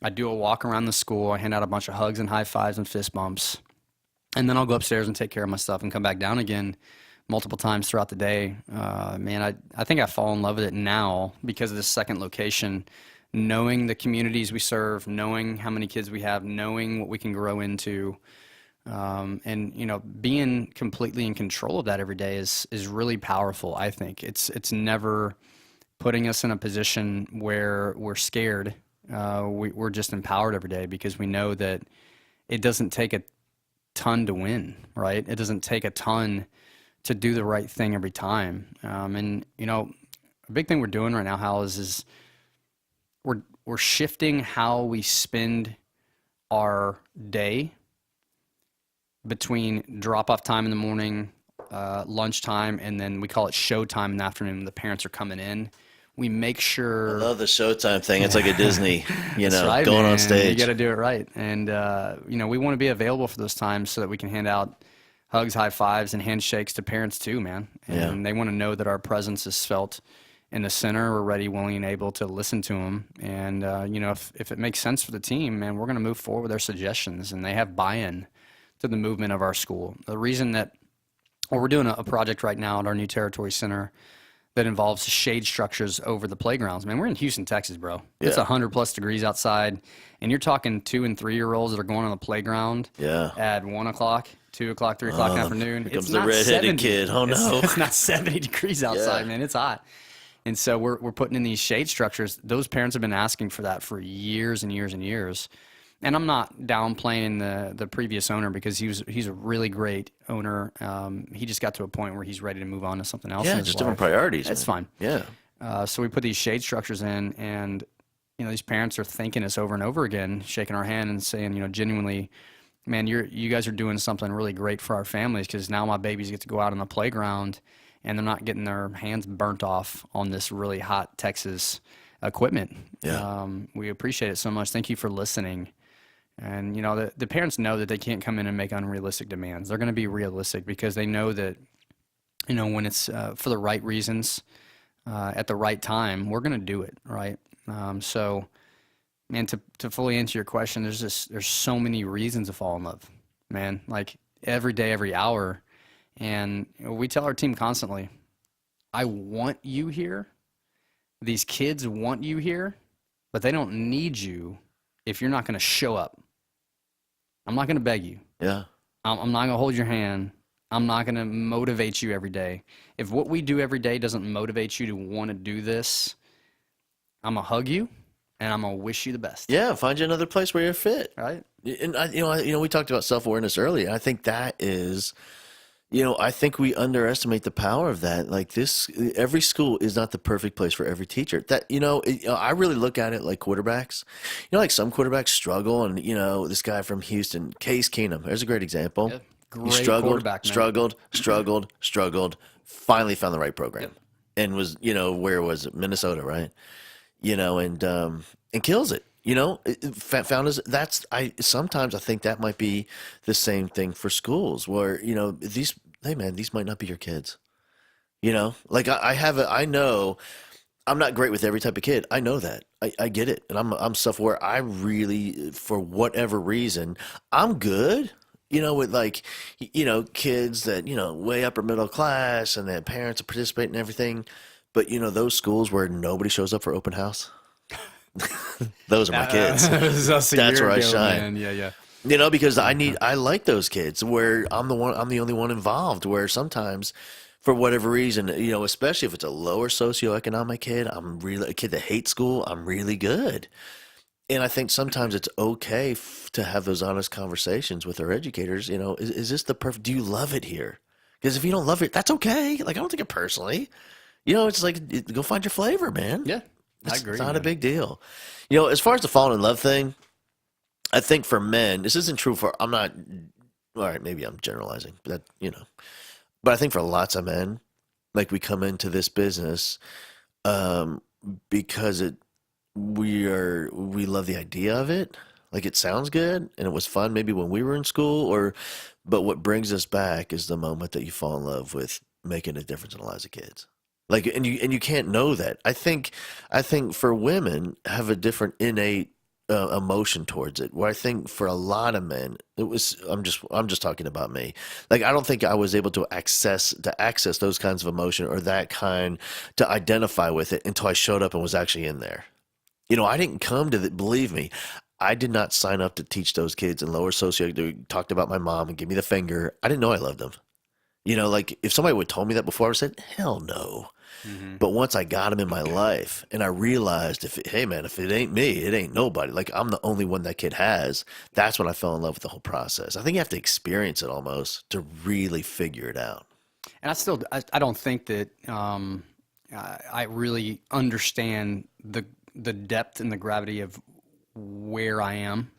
I do a walk around the school. I hand out a bunch of hugs and high fives and fist bumps. And then I'll go upstairs and take care of my stuff and come back down again multiple times throughout the day. Man, I think I fall in love with it now because of this second location, knowing the communities we serve, knowing how many kids we have, knowing what we can grow into. And being completely in control of that every day is really powerful. I think it's never putting us in a position where we're scared. We're just empowered every day because we know that it doesn't take a ton to win, right? It doesn't take a ton to do the right thing every time. A big thing we're doing right now, Hal, is we're shifting how we spend our day between drop-off time in the morning, lunchtime, and then we call it showtime in the afternoon when the parents are coming in. We make sure... I
love the showtime thing. It's like a Disney,
right,
going
man.
on stage.
You got to do it right. And, we want to be available for those times so that we can hand out hugs, high fives, and handshakes to parents too, man. And they want to know that our presence is felt in the center. We're ready, willing, and able to listen to them. And, if it makes sense for the team, man, we're going to move forward with their suggestions. And they have buy-in to the movement of our school. The reason that we're doing a project right now at our new territory center that involves shade structures over the playgrounds. Man, we're in Houston, Texas, bro. Yeah. It's 100+ degrees outside, and you're talking 2 and 3 year olds that are going on the playground at 1 o'clock, 2 o'clock, 3 o'clock in the afternoon.
Here comes the redheaded kid. Oh no,
it's not 70 degrees outside, man. It's hot. And so we're putting in these shade structures. Those parents have been asking for that for years and years and years. And I'm not downplaying the previous owner because he's a really great owner. He just got to a point where he's ready to move on to something else.
Yeah, just different priorities.
That's fine.
Yeah.
So we put these shade structures in, and these parents are thanking us over and over again, shaking our hand and saying, genuinely, man, you guys are doing something really great for our families because now my babies get to go out on the playground and they're not getting their hands burnt off on this really hot Texas equipment.
Yeah.
We appreciate it so much. Thank you for listening. And, the parents know that they can't come in and make unrealistic demands. They're going to be realistic because they know that, when it's for the right reasons, at the right time, we're going to do it, right? So, man, to fully answer your question, there's so many reasons to fall in love, man, like every day, every hour. And we tell our team constantly, I want you here. These kids want you here, but they don't need you if you're not going to show up. I'm not going to beg you.
Yeah.
I'm not going to hold your hand. I'm not going to motivate you every day. If what we do every day doesn't motivate you to want to do this, I'm going to hug you and I'm going to wish you the best.
Yeah, find you another place where you're fit.
Right.
And we talked about self-awareness earlier. I think that is, I think we underestimate the power of that. Like every school is not the perfect place for every teacher. That, I really look at it like quarterbacks. Like some quarterbacks struggle, and this guy from Houston, Case Keenum, there's a great example.
Yep. Great
he struggled,
quarterback, man.
struggled, finally found the right program.
Yep.
And was, where was it? Minnesota, right? And kills it. You know, found as sometimes I think that might be the same thing for schools where, you know, hey man, these might not be your kids. You know, like I know I'm not great with every type of kid. I know that. I get it. And I'm stuff where I really, for whatever reason, I'm good, you know, with like, you know, kids that, you know, way upper middle class and their parents participate in everything. But, you know, those schools where nobody shows up for open house, those are my kids.
That's
That's where I shine.
man. Yeah.
You know, because I like those kids where I'm the only one involved, where sometimes for whatever reason, you know, especially if it's a lower socioeconomic kid, a kid that hates school, I'm really good. And I think sometimes it's okay to have those honest conversations with our educators. You know, is this the perfect, do you love it here? Because if you don't love it, that's okay. Like, I don't take it personally. You know, it's like, go find your flavor, man.
Yeah, I agree.
It's not a big deal. You know, as far as the falling in love thing, I think for men, this isn't true for, all right, maybe I'm generalizing, but that, you know, but I think for lots of men, like we come into this business, because we love the idea of it. Like it sounds good and it was fun maybe when we were in school but what brings us back is the moment that you fall in love with making a difference in the lives of kids. Like, and you can't know that. I think for women have a different innate emotion towards it. Where I think for a lot of men, I'm just talking about me. Like, I don't think I was able to access those kinds of emotion or that kind to identify with it until I showed up and was actually in there. You know, I didn't come to believe me. I did not sign up to teach those kids in lower socio. They talked about my mom and give me the finger. I didn't know I loved them. You know, like if somebody would have told me that before, I would have said, hell no. Mm-hmm. But once I got them in my life and I realized if it ain't me, it ain't nobody. Like I'm the only one that kid has. That's when I fell in love with the whole process. I think you have to experience it almost to really figure it out.
And I don't think that I really understand the depth and the gravity of where I am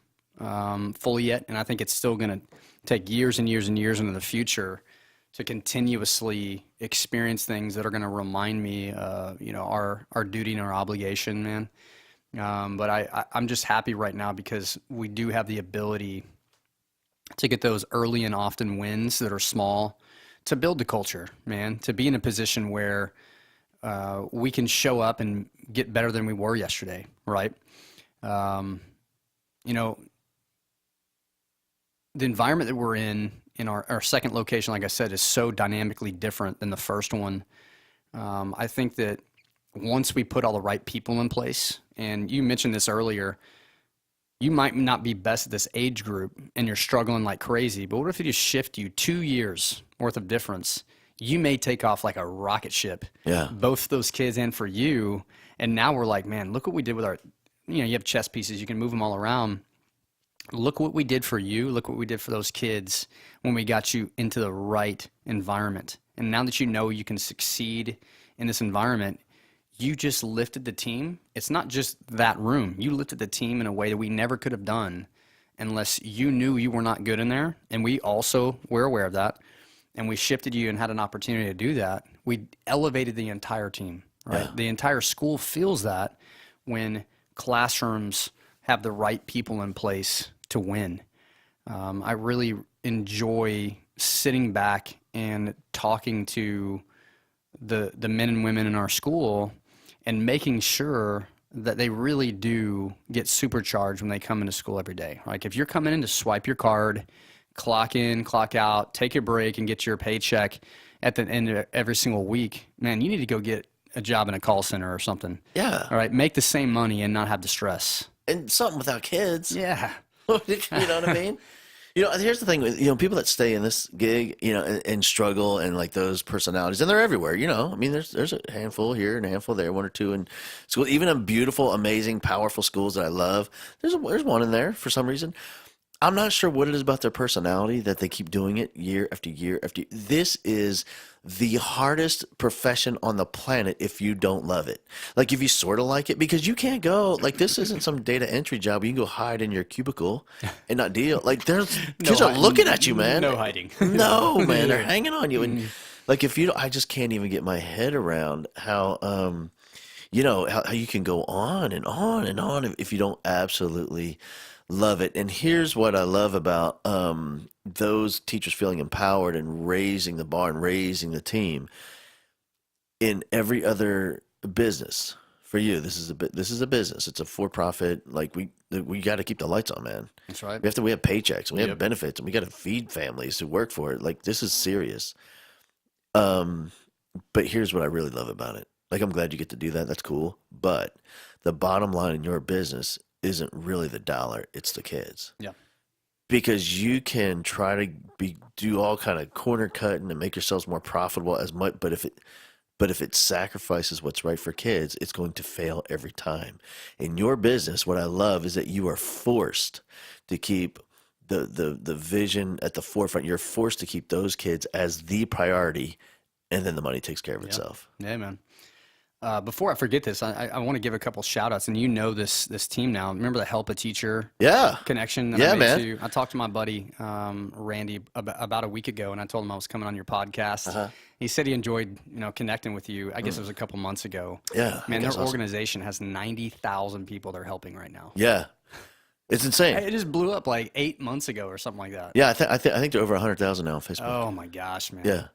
fully yet. And I think it's still going to take years and years and years into the future to continuously experience things that are going to remind me, you know, our duty and our obligation, man. But I'm just happy right now because we do have the ability to get those early and often wins that are small to build the culture, man, to be in a position where we can show up and get better than we were yesterday, right? You know, the environment that we're in our second location, like I said, is so dynamically different than the first one. I think that once we put all the right people in place, and you mentioned this earlier, you might not be best at this age group and you're struggling like crazy, but what if they just shift you 2 years worth of difference? You may take off like a rocket ship.
Yeah.
Both those kids and for you. And now we're like, man, look what we did with our, you know, you have chess pieces, you can move them all around. Look what we did for you. Look what we did for those kids when we got you into the right environment. And now that you know you can succeed in this environment, you just lifted the team. It's not just that room. You lifted the team in a way that we never could have done unless you knew you were not good in there. And we also were aware of that. And we shifted you and had an opportunity to do that. We elevated the entire team, right? Yeah. The entire school feels that when classrooms have the right people in place to win. I really enjoy sitting back and talking to the men and women in our school and making sure that they really do get supercharged when they come into school every day. Like if you're coming in to swipe your card, clock in, clock out, take your break, and get your paycheck at the end of every single week, man, you need to go get a job in a call center or something.
Yeah.
All right, make the same money and not have the stress.
And something without kids.
Yeah.
You know what I mean? You know, here's the thing with, you know, people that stay in this gig, you know, and struggle and like those personalities, and they're everywhere, you know. I mean, there's a handful here and a handful there, one or two in school, even in beautiful, amazing, powerful schools that I love. There's one in there for some reason. I'm not sure what it is about their personality that they keep doing it year after year after year. This is the hardest profession on the planet if you don't love it. Like if you sort of like it, because you can't go, like this isn't some data entry job where you can go hide in your cubicle and not deal. Like kids are looking at you, man.
No hiding.
No, man, they're hanging on you. And like if you don't, I just can't even get my head around how, you know, how you can go on and on and on if you don't absolutely love it. And here's what I love about those teachers feeling empowered and raising the bar and raising the team. In every other business, for you, this is a business. It's a for profit. Like we got to keep the lights on, man.
That's right.
We have paychecks, and we have
Yep.
benefits, and we got to feed families who work for it. Like this is serious. Um, but here's what I really love about it. Like I'm glad you get to do that. That's cool. But the bottom line in your business isn't really the dollar; it's the kids.
Yeah.
Because you can try to do all kind of corner cutting and make yourselves more profitable as much, but if it sacrifices what's right for kids, it's going to fail every time. In your business, what I love is that you are forced to keep the vision at the forefront. You're forced to keep those kids as the priority, and then the money takes care of itself.
Yeah, man. Before I forget this, I want to give a couple shout outs, and you know this team now. Remember the Help a Teacher
Yeah.
connection that
Yeah,
I made
man.
to? I talked to my buddy Randy about a week ago, and I told him I was coming on your podcast.
Uh-huh.
He said he enjoyed connecting with you. I guess it was a couple months ago.
Yeah.
Man,
that's
their
awesome.
organization has 90,000 people they're helping right now.
Yeah. It's insane.
It just blew up like 8 months ago or something like that.
Yeah, I think they're over 100,000 now on Facebook.
Oh my gosh, man.
Yeah.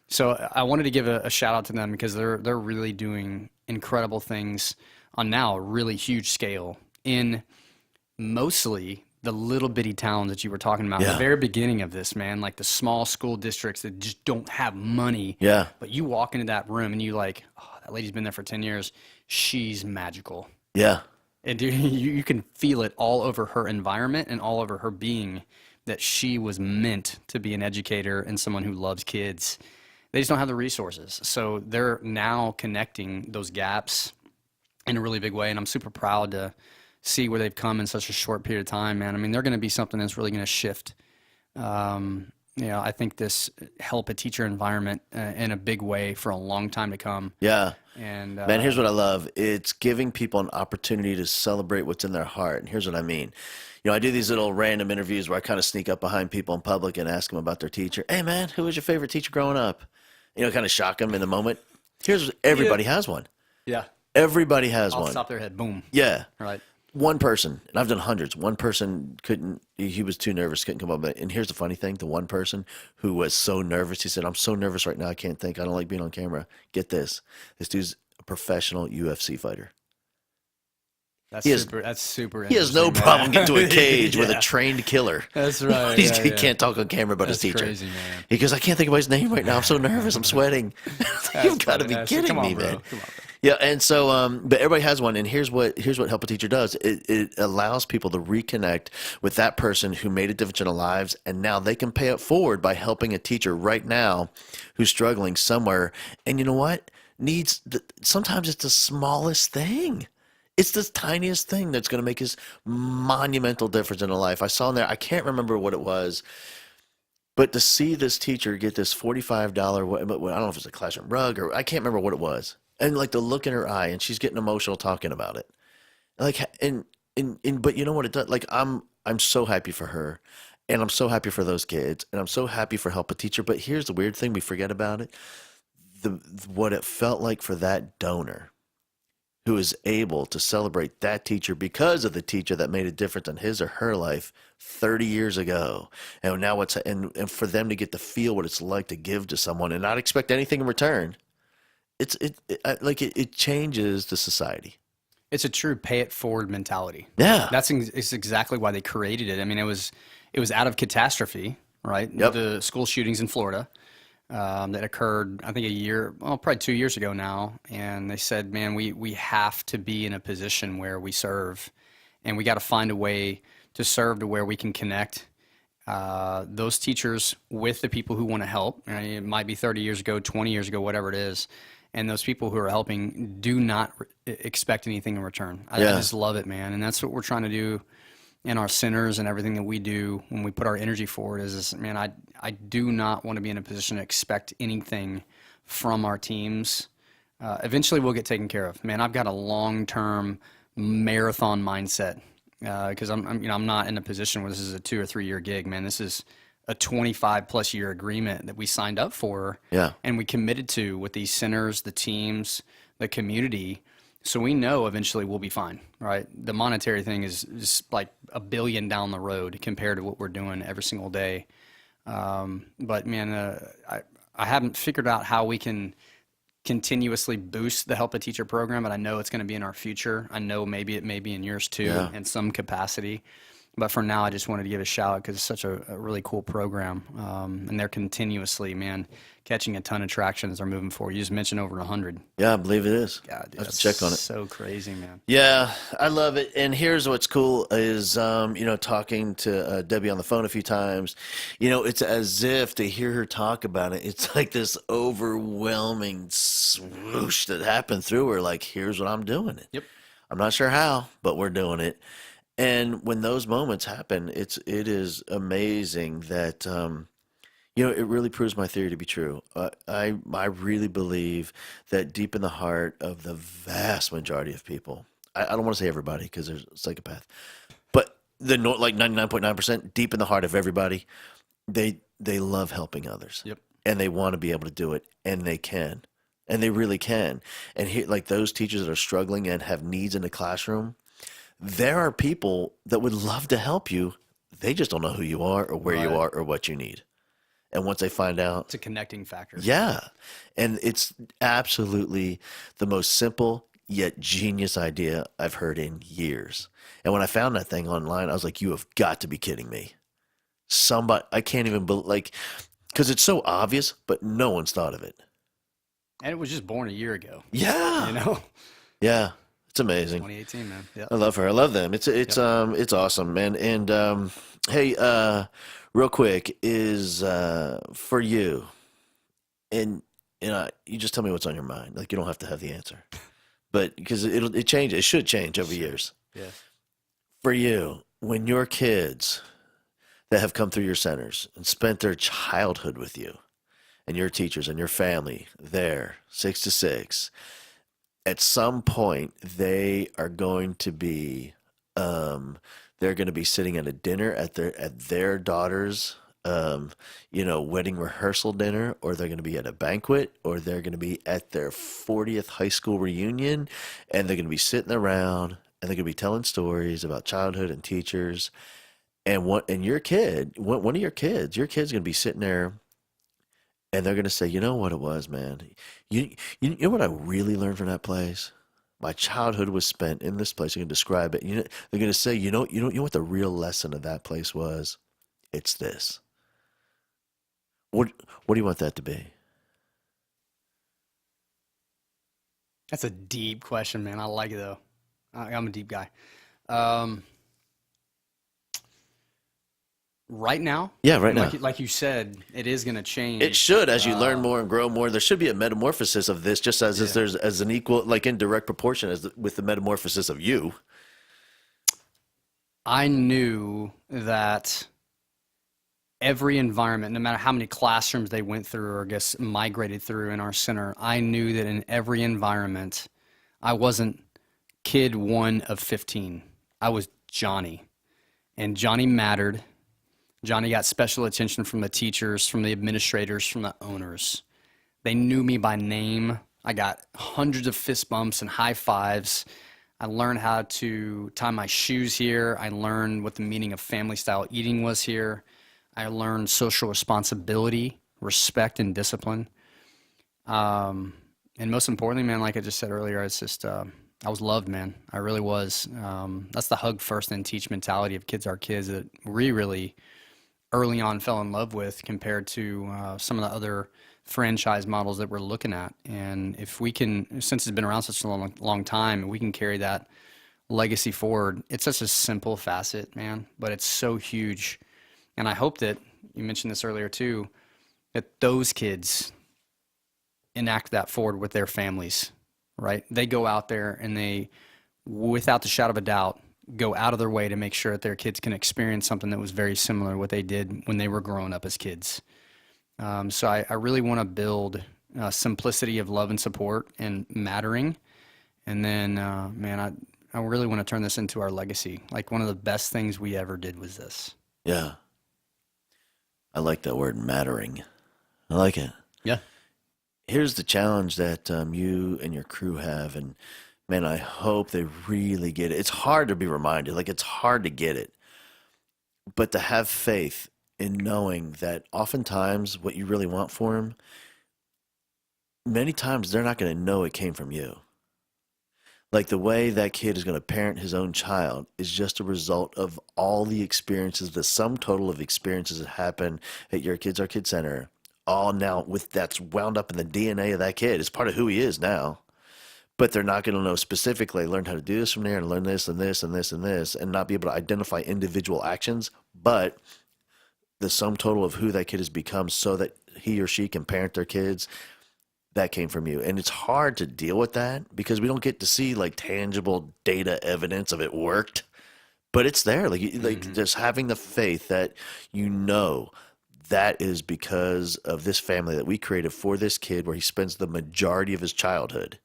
So I wanted to give a shout out to them because they're really doing incredible things on now a really huge scale in mostly the little bitty towns that you were talking about at
Yeah.
the very beginning of this, man, like the small school districts that just don't have money.
Yeah.
But you walk into that room and you like, oh, that lady's been there for 10 years. She's magical.
Yeah.
And dude, you can feel it all over her environment and all over her being that she was meant to be an educator and someone who loves kids. They just don't have the resources. So they're now connecting those gaps in a really big way. And I'm super proud to see where they've come in such a short period of time, man. I mean, they're going to be something that's really going to shift. I think this help a teacher environment in a big way for a long time to come.
Yeah.
And
Man, here's what I love. It's giving people an opportunity to celebrate what's in their heart. And here's what I mean. You know, I do these little random interviews where I kind of sneak up behind people in public and ask them about their teacher. Hey, man, who was your favorite teacher growing up? You know, kind of shock them in the moment. Everybody has one.
yeah,
Everybody has
off the
one.
top of their head, boom.
Yeah.
Right.
One person, and I've done hundreds. One person he was too nervous, couldn't come up with it. And here's the funny thing, the one person who was so nervous, he said, I'm so nervous right now, I can't think. I don't like being on camera. Get this. This dude's a professional UFC fighter.
That's
He has-
super
He has no
interesting, man.
problem getting to a cage with a
Yeah.
trained killer.
That's right.
He
yeah.
can't talk on camera about
That's
his teacher.
crazy, man.
He goes, I can't think of his name right now. I'm so nervous. I'm sweating. You've got to
funny.
be
That's-
kidding
come on,
me,
bro.
man.
Come on, bro.
Yeah, and so, but everybody has one, and here's what Help a Teacher does. It allows people to reconnect with that person who made a difference in their lives, and now they can pay it forward by helping a teacher right now who's struggling somewhere. And you know what? Sometimes it's the smallest thing. It's the tiniest thing that's going to make this monumental difference in a life. I saw in there, I can't remember what it was, but to see this teacher get this $45, I don't know if it's a classroom rug or I can't remember what it was. And like the look in her eye, and she's getting emotional talking about it. Like, but you know what it does? Like, I'm so happy for her, and I'm so happy for those kids, and I'm so happy for Help a Teacher. But here's the weird thing: we forget about it. What it felt like for that donor, who is able to celebrate that teacher because of the teacher that made a difference in his or her life 30 years ago. And now and for them to get to feel what it's like to give to someone and not expect anything in return. It changes the society.
It's a true pay it forward mentality.
Yeah.
It's exactly why they created it. I mean, it was out of catastrophe, right?
Yep.
The school shootings in Florida that occurred, I think probably 2 years ago now. And they said, man, we have to be in a position where we serve, and we got to find a way to serve to where we can connect those teachers with the people who want to help. It might be 30 years ago, 20 years ago, whatever it is. And those people who are helping do not expect anything in return. I just love it, man. And that's what we're trying to do in our centers and everything that we do when we put our energy forward is, man, I do not want to be in a position to expect anything from our teams. Eventually we'll get taken care of. Man, I've got a long-term marathon mindset because I'm not in a position where this is a 2 or 3 year gig, man. This is a 25+ year agreement that we signed up for,
Yeah.
and we committed to with these centers, the teams, the community, So we know eventually we'll be fine, right? The monetary thing is like a billion down the road compared to what we're doing every single day. But man, I haven't figured out how we can continuously boost the Help a Teacher program, but I know it's going to be in our future. I know maybe it may be in yours too,
Yeah.
in some capacity. But for now, I just wanted to give a shout out because it's such a really cool program. And they're continuously, man, catching a ton of traction as they're moving forward. You just mentioned over 100.
Yeah, I believe it is.
God, dude,
I have to
that's
check on it.
so crazy, man.
Yeah, I love it. And here's what's cool is, talking to Debbie on the phone a few times, it's as if to hear her talk about it, it's like this overwhelming swoosh that happened through her. Like, here's what I'm doing it.
Yep.
I'm not sure how, but we're doing it. And when those moments happen, it is amazing that, it really proves my theory to be true. I really believe that deep in the heart of the vast majority of people, I don't want to say everybody because there's a psychopath, but like 99.9% deep in the heart of everybody, they love helping others.
Yep.
And they want to be able to do it, and they can, and they really can. And here, like those teachers that are struggling and have needs in the classroom, there are people that would love to help you. They just don't know who you are or where you
Right.
are or what you need. And once they find out,
It's a connecting factor.
yeah. And it's absolutely the most simple yet genius idea I've heard in years. And when I found that thing online, I was like, you have got to be kidding me. Somebody, I can't even believe, because it's so obvious, but no one's thought of it.
And it was just born a year ago,
Yeah.
you know?
Yeah. It's amazing.
2018, man. Yeah.
I love her. I love them. It's awesome, man. And hey, real quick is for you, and you just tell me what's on your mind. Like you don't have to have the answer, but because it changes, it should change over years.
Yeah.
For you, when your kids that have come through your centers and spent their childhood with you, and your teachers and your family there, 6 to 6. At some point they are going to be they're going to be sitting at a dinner at their daughter's wedding rehearsal dinner, or they're going to be at a banquet, or they're going to be at their 40th high school reunion, and they're going to be sitting around and they're going to be telling stories about childhood and teachers, and one of your kid's going to be sitting there. And they're going to say, you know what it was, man? You know what I really learned from that place? My childhood was spent in this place. They're going to describe it. They're going to say, you know what the real lesson of that place was? It's this. What do you want that to be?
That's a deep question, man. I like it, though. I'm a deep guy. Right now?
Yeah, right now.
Like you said, it is going to change.
It should, as you learn more and grow more. There should be a metamorphosis of this, just as there's as an equal, like in direct proportion with the metamorphosis of you.
I knew that every environment, no matter how many classrooms they went through or I guess migrated through in our center, I knew that in every environment, I wasn't kid 1 of 15. I was Johnny. And Johnny mattered. Johnny got special attention from the teachers, from the administrators, from the owners. They knew me by name. I got hundreds of fist bumps and high fives. I learned how to tie my shoes here. I learned what the meaning of family style eating was here. I learned social responsibility, respect, and discipline. And most importantly, man, like I just said earlier, it's just, I was loved, man. I really was. That's the hug first and teach mentality of kids are kids that we really early on fell in love with compared to some of the other franchise models that we're looking at. And if we can, since it's been around such a long time, we can carry that legacy forward. It's such a simple facet, man, but it's so huge. And I hope that, you mentioned this earlier too, that those kids enact that forward with their families, right? They go out there and they, without the shadow of a doubt, go out of their way to make sure that their kids can experience something that was very similar to what they did when they were growing up as kids. So I really want to build simplicity of love and support and mattering. And then, man, I really want to turn this into our legacy. Like one of the best things we ever did was this.
Yeah. I like that word, mattering. I like it.
Yeah.
Here's the challenge that you and your crew have, and man, I hope they really get it. It's hard to be reminded, like it's hard to get it, but to have faith in knowing that oftentimes what you really want for them, many times they're not going to know it came from you. Like the way that kid is going to parent his own child is just a result of all the experiences, the sum total of experiences that happen at Your Kids Are Kid Center. All now with that's wound up in the DNA of that kid. It's part of who he is now. But they're not going to know specifically, learn how to do this from there and learn this and this and this and this and not be able to identify individual actions, but the sum total of who that kid has become so that he or she can parent their kids, that came from you. And it's hard to deal with that because we don't get to see like tangible data evidence of it worked, but it's there. Like just having the faith that you know that is because of this family that we created for this kid where he spends the majority of his childhood.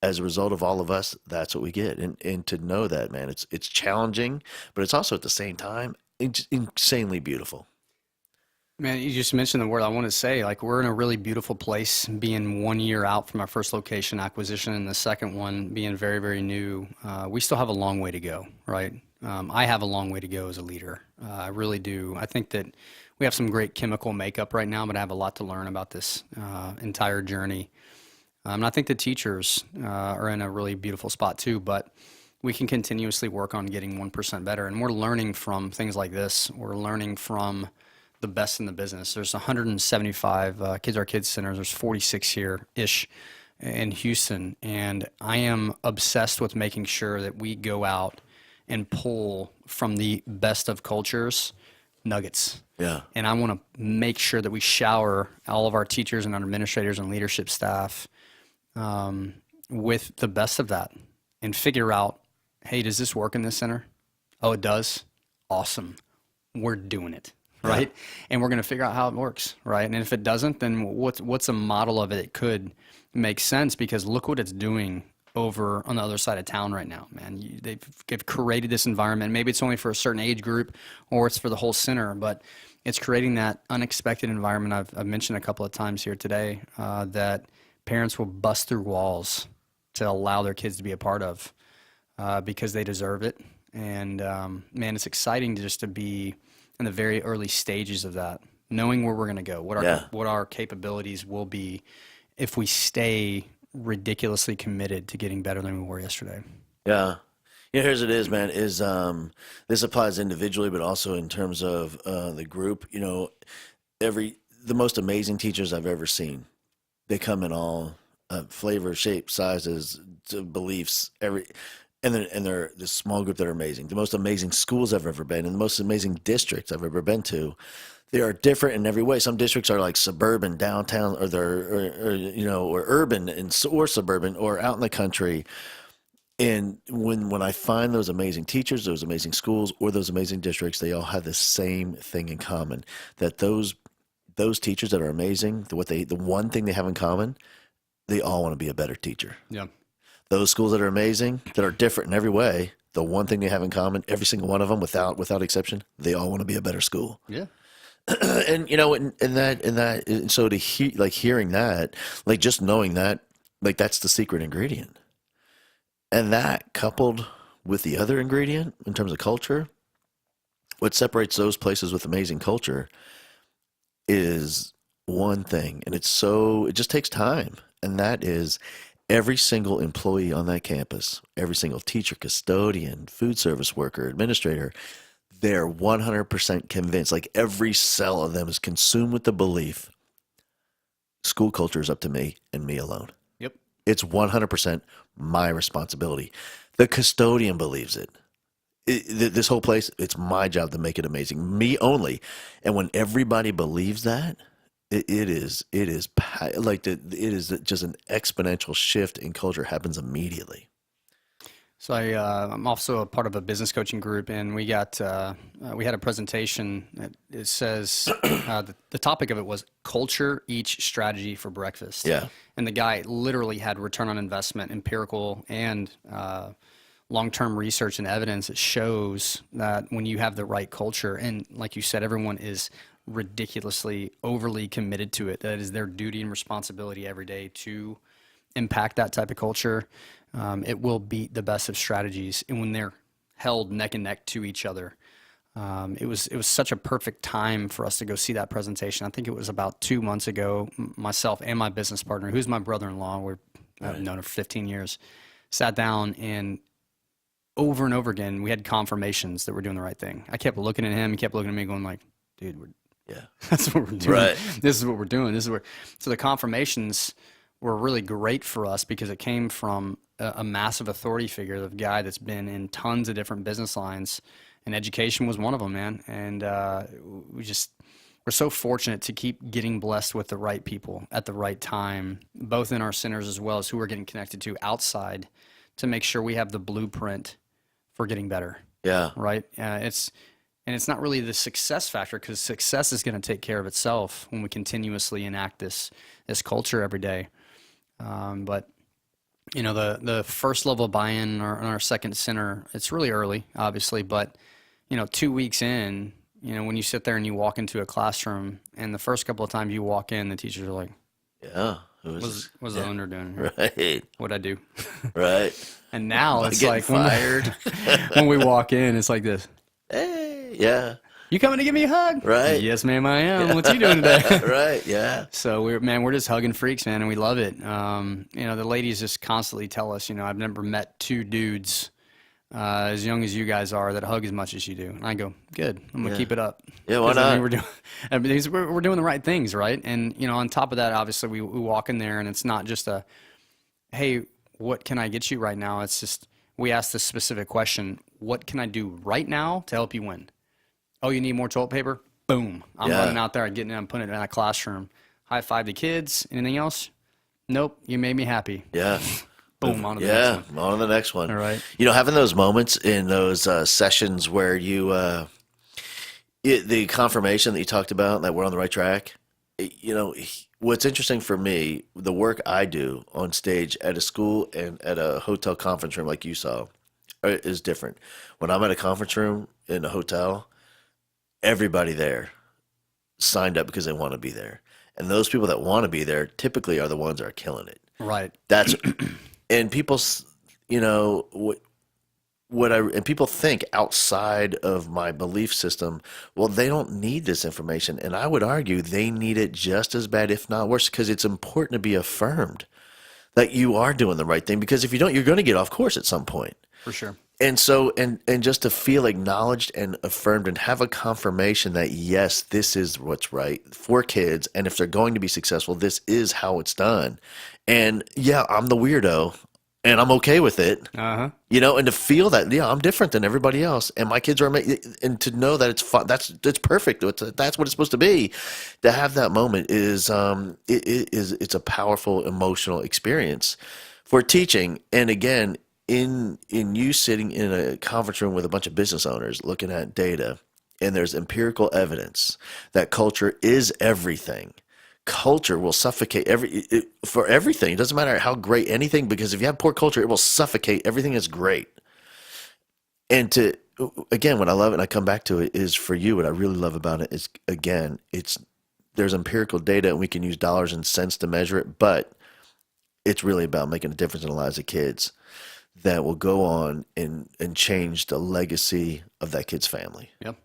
As a result of all of us, that's what we get. And to know that, man, it's challenging, but it's also at the same time insanely beautiful.
Man, you just mentioned the word I want to say. Like, we're in a really beautiful place, being 1 year out from our first location acquisition and the second one being very, very new. We still have a long way to go, right? I have a long way to go as a leader. I really do. I think that we have some great chemical makeup right now, but I have a lot to learn about this entire journey. And I think the teachers are in a really beautiful spot too, but we can continuously work on getting 1% better. And we're learning from things like this. We're learning from the best in the business. There's 175 Kids Are Kids centers. There's 46 here-ish in Houston. And I am obsessed with making sure that we go out and pull from the best of cultures nuggets.
Yeah.
And I want to make sure that we shower all of our teachers and our administrators and leadership staff with the best of that and figure out, hey, does this work in this center? Oh, it does? Awesome. We're doing it. Right. Yeah. And we're going to figure out how it works. Right. And if it doesn't, then what's a model of it that could make sense? Because look what it's doing over on the other side of town right now, man. They've created this environment. Maybe it's only for a certain age group or it's for the whole center, but it's creating that unexpected environment I've mentioned a couple of times here today that parents will bust through walls to allow their kids to be a part of because they deserve it. And man, it's exciting to be in the very early stages of that, knowing where we're going to go, what our capabilities will be if we stay ridiculously committed to getting better than we were yesterday.
Yeah. Here's what it is, man, is this applies individually, but also in terms of the group. The most amazing teachers I've ever seen, they come in all flavors, shapes, sizes, beliefs, and they're this small group that are amazing. The most amazing schools I've ever been in, the most amazing districts I've ever been to. They are different in every way. Some districts are like suburban, downtown, or or urban or suburban, or out in the country. And when I find those amazing teachers, those amazing schools, or those amazing districts, they all have the same thing in common: that those teachers that are amazing, the one thing they have in common, they all want to be a better teacher.
Yeah.
Those schools that are amazing, that are different in every way, the one thing they have in common, every single one of them, without exception, they all want to be a better school.
Yeah.
And so to hearing that, like just knowing that, like that's the secret ingredient. And that coupled with the other ingredient in terms of culture, what separates those places with amazing culture is one thing, and it just takes time, and that is every single employee on that campus, every single teacher, custodian, food service worker, administrator, they're 100% convinced, like every cell of them is consumed with the belief, school culture is up to me and me alone.
Yep.
It's 100% my responsibility. The custodian believes it. This whole place, it's my job to make it amazing. Me only. And when everybody believes that, it is just an exponential shift in culture happens immediately.
So I'm also a part of a business coaching group, and we had a presentation that it says the topic of it was culture eats strategy for breakfast.
Yeah.
And the guy literally had return on investment, empirical and long-term research and evidence that shows that when you have the right culture, and like you said, everyone is ridiculously overly committed to it, that is their duty and responsibility every day to impact that type of culture, it will beat the best of strategies. And when they're held neck and neck to each other, it was such a perfect time for us to go see that presentation. I think it was about 2 months ago. Myself and my business partner, who's my brother-in-law, I've known her for 15 years, sat down, and over again, we had confirmations that we're doing the right thing. I kept looking at him, he kept looking at me, going like, "Dude, that's what we're doing.
Right.
This is what we're doing. This is where." So the confirmations were really great for us because it came from a massive authority figure, the guy that's been in tons of different business lines, and education was one of them, man. And we're so fortunate to keep getting blessed with the right people at the right time, both in our centers as well as who we're getting connected to outside, to make sure we have the blueprint for getting better.
Yeah.
Right. It's not really the success factor, because success is going to take care of itself when we continuously enact this culture every day. But the first level of buy-in in our second center, it's really early, obviously, but 2 weeks in, when you sit there and you walk into a classroom, and the first couple of times you walk in, the teachers are like,
"Yeah,
what's the owner doing here?
right,
What'd I do?"
right."
And now it's
Getting
like
fired.
when we walk in, it's like this.
"Hey, yeah,
"You coming to give me a hug?"
Right.
"Yes, ma'am, I am." "What's you doing today?"
right, yeah,
So we're just hugging freaks, man, and we love it. The ladies just constantly tell us, I've never met two dudes as young as you guys are that hug as much as you do. And I go, good, I'm gonna keep it up.
Yeah, why
'Cause, I mean,
not?
we're doing the right things, right? And on top of that, obviously, we walk in there, and it's not just a, "Hey, what can I get you right now?" It's just, we ask this specific question: "What can I do right now to help you win?" "Oh, you need more toilet paper?" Boom. I'm running out there and getting it and putting it in that classroom. High five the kids. "Anything else?" "Nope, you made me happy."
Yeah.
Boom, on to the next one.
On to the next one.
All right.
Having those moments in those sessions where the confirmation that you talked about, that we're on the right track. What's interesting for me, the work I do on stage at a school and at a hotel conference room like you saw is different. When I'm at a conference room in a hotel, everybody there signed up because they want to be there. And those people that want to be there typically are the ones that are killing it.
Right.
That's and people, and people think outside of my belief system. Well, they don't need this information, and I would argue they need it just as bad, if not worse, because it's important to be affirmed that you are doing the right thing. Because if you don't, you're going to get off course at some point.
For sure.
And so, and just to feel acknowledged and affirmed and have a confirmation that, yes, this is what's right for kids. And if they're going to be successful, this is how it's done. And yeah, I'm the weirdo and I'm okay with it, and to feel that, I'm different than everybody else. And my kids are amazing. And to know that it's fun, that's perfect. That's what it's supposed to be. To have that moment is, it's a powerful emotional experience for teaching. And again, in you sitting in a conference room with a bunch of business owners looking at data, and there's empirical evidence that culture is everything. Culture will suffocate for everything. It doesn't matter how great anything, because if you have poor culture, it will suffocate everything that's great. And again, what I love, and I come back to it, is for you, what I really love about it is, again, there's empirical data, and we can use dollars and cents to measure it, but it's really about making a difference in the lives of kids that will go on and change the legacy of that kid's family.
Yep.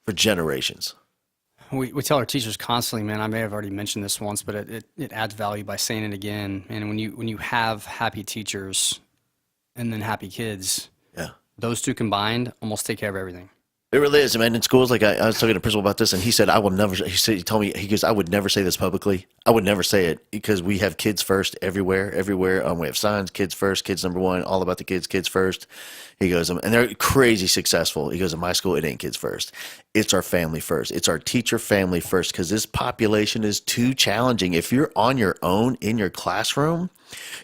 For generations.
We tell our teachers constantly, man, I may have already mentioned this once, but it adds value by saying it again. And when you have happy teachers and then happy kids, those two combined almost take care of everything.
It really is, man. In schools, like I was talking to a principal about this, and he said, he told me, he goes, "I would never say this publicly. I would never say it, because we have kids first everywhere. We have signs, kids first, kids number one, all about the kids first." He goes, and they're crazy successful. He goes, "In my school, it ain't kids first. It's our family first. It's our teacher family first, because this population is too challenging. If you're on your own in your classroom,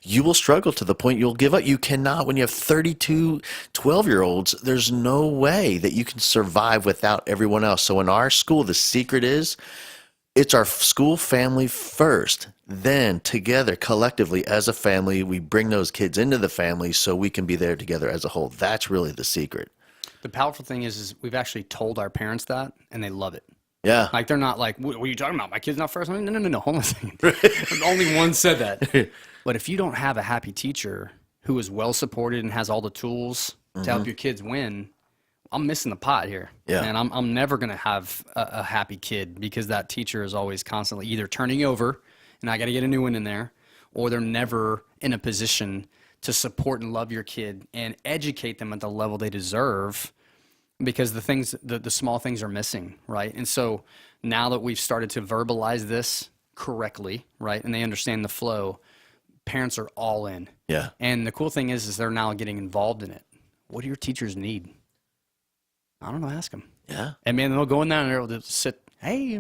you will struggle to the point you'll give up. You cannot, when you have 32 12-year-olds, there's no way that you can survive without everyone else." So in our school, the secret is, it's our school family first. Then together, collectively, as a family, we bring those kids into the family so we can be there together as a whole. That's really the secret.
The powerful thing is we've actually told our parents that, and they love it.
Yeah.
Like they're not like, what are you talking about? My kid's not first. No, no, no, no. Hold on a second. Only one said that. But if you don't have a happy teacher who is well supported and has all the tools to help your kids win, I'm missing the pot here.
Yeah.
And I'm never going to have a happy kid because that teacher is always constantly either turning over and I got to get a new one in there, or they're never in a position to support and love your kid and educate them at the level they deserve, because the small things are missing, right? And so now that we've started to verbalize this correctly, right, and they understand the flow, parents are all in.
Yeah.
And the cool thing is they're now getting involved in it. What do your teachers need? I don't know, ask them.
Yeah.
And man, they'll go in there and they'll sit, hey,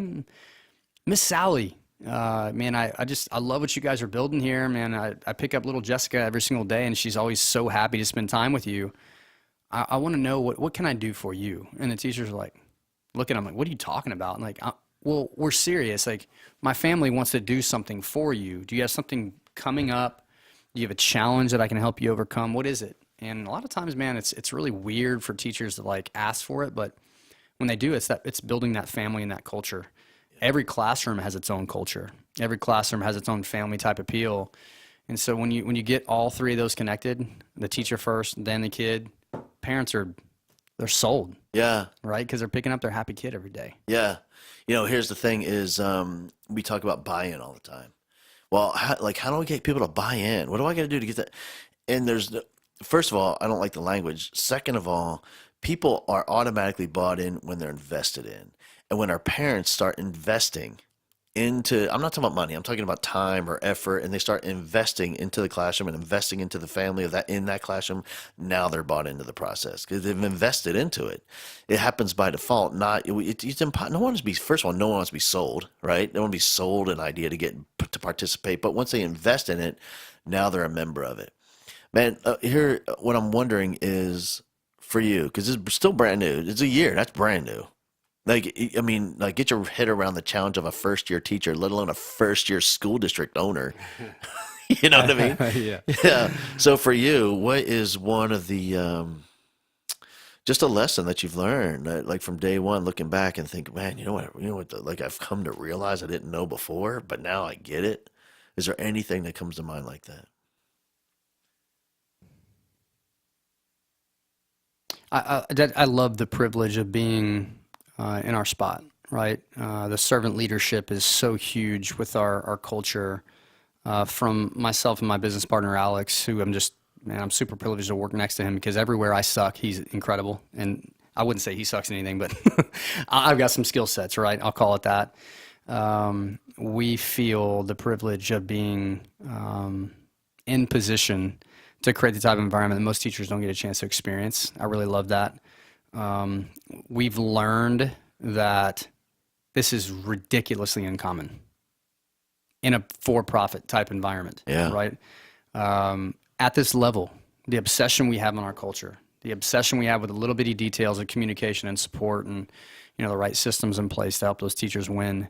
Miss Sally, man, I love what you guys are building here, man. I pick up little Jessica every single day and she's always so happy to spend time with you. I want to know what can I do for you? And the teachers are like, look at them like, what are you talking about? And like, well, we're serious. Like, my family wants to do something for you. Do you have something coming up? Do you have a challenge that I can help you overcome? What is it? And a lot of times, man, it's really weird for teachers to like ask for it, but when they do, it's building that family and that culture. Every classroom has its own culture. Every classroom has its own family type appeal. And so when you get all three of those connected, the teacher first, then the kid, parents they're sold.
Yeah.
Right? Because they're picking up their happy kid every day.
Yeah. Here's the thing is we talk about buy-in all the time. Well, how do I get people to buy in? What do I got to do to get that? And first of all, I don't like the language. Second of all, people are automatically bought in when they're invested in. And when our parents start investing into, I'm not talking about money, I'm talking about time or effort, and they start investing into the classroom and investing into the family in that classroom, now they're bought into the process because they've invested into it. It happens by default. It's impossible. No one wants to be, first of all, no one wants to be sold, right? No one wants to be sold an idea to participate. But once they invest in it, now they're a member of it. Man, here, what I'm wondering is for you, because it's still brand new. It's a year. That's brand new. Get your head around the challenge of a first-year teacher, let alone a first-year school district owner. You know what I mean?
Yeah.
Yeah. So for you, what is one of the just a lesson that you've learned, like from day one, looking back and think, man, you know what? Like I've come to realize I didn't know before, but now I get it. Is there anything that comes to mind like that?
I love the privilege of being in our spot, right? The servant leadership is so huge with our culture. From myself and my business partner, Alex, who I'm super privileged to work next to him because everywhere I suck, he's incredible. And I wouldn't say he sucks in anything, but I've got some skill sets, right? I'll call it that. We feel the privilege of being in position to create the type of environment that most teachers don't get a chance to experience. I really love that. We've learned that this is ridiculously uncommon in a for-profit type environment,
Yeah.
right? At this level, the obsession we have on our culture, the obsession we have with the little bitty details of communication and support and, the right systems in place to help those teachers win.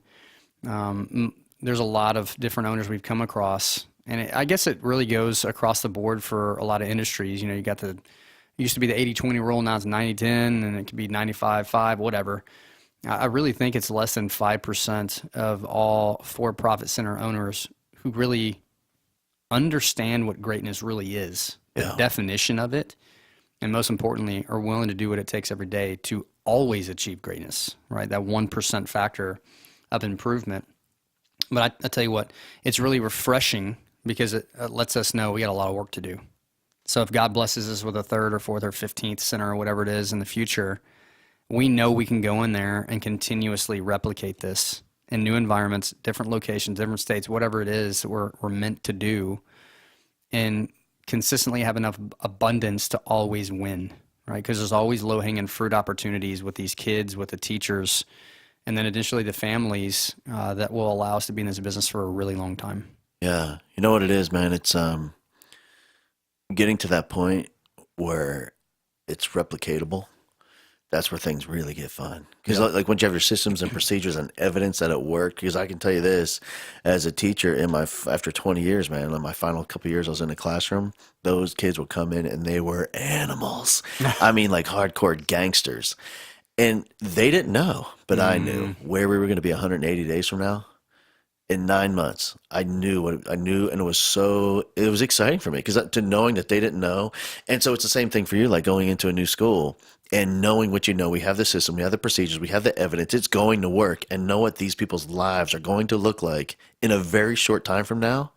There's a lot of different owners we've come across, and I guess it really goes across the board for a lot of industries. You got it used to be the 80-20 rule, now it's 90-10, and it could be 95-5, whatever. I really think it's less than 5% of all for-profit center owners who really understand what greatness really is, the definition of it, and most importantly, are willing to do what it takes every day to always achieve greatness, right? That 1% factor of improvement. But I tell you what, it's really refreshing because it lets us know we got a lot of work to do. So if God blesses us with a third or fourth or 15th center or whatever it is in the future, we know we can go in there and continuously replicate this in new environments, different locations, different states, whatever it is that we're meant to do, and consistently have enough abundance to always win, right? Because there's always low-hanging fruit opportunities with these kids, with the teachers, and then additionally the families that will allow us to be in this business for a really long time.
Yeah. You know what it is, man? It's getting to that point where it's replicatable. That's where things really get fun. Because like once you have your systems and procedures and evidence that it worked, because I can tell you this, as a teacher after 20 years, man, in my final couple of years I was in the classroom, those kids would come in and they were animals. I mean, like hardcore gangsters. And they didn't know, but I knew where we were going to be 180 days from now. In 9 months, I knew, and it was exciting for me because to knowing that they didn't know. And so it's the same thing for you, like going into a new school and knowing what you know. We have the system, we have the procedures, we have the evidence. It's going to work, and know what these people's lives are going to look like in a very short time from now.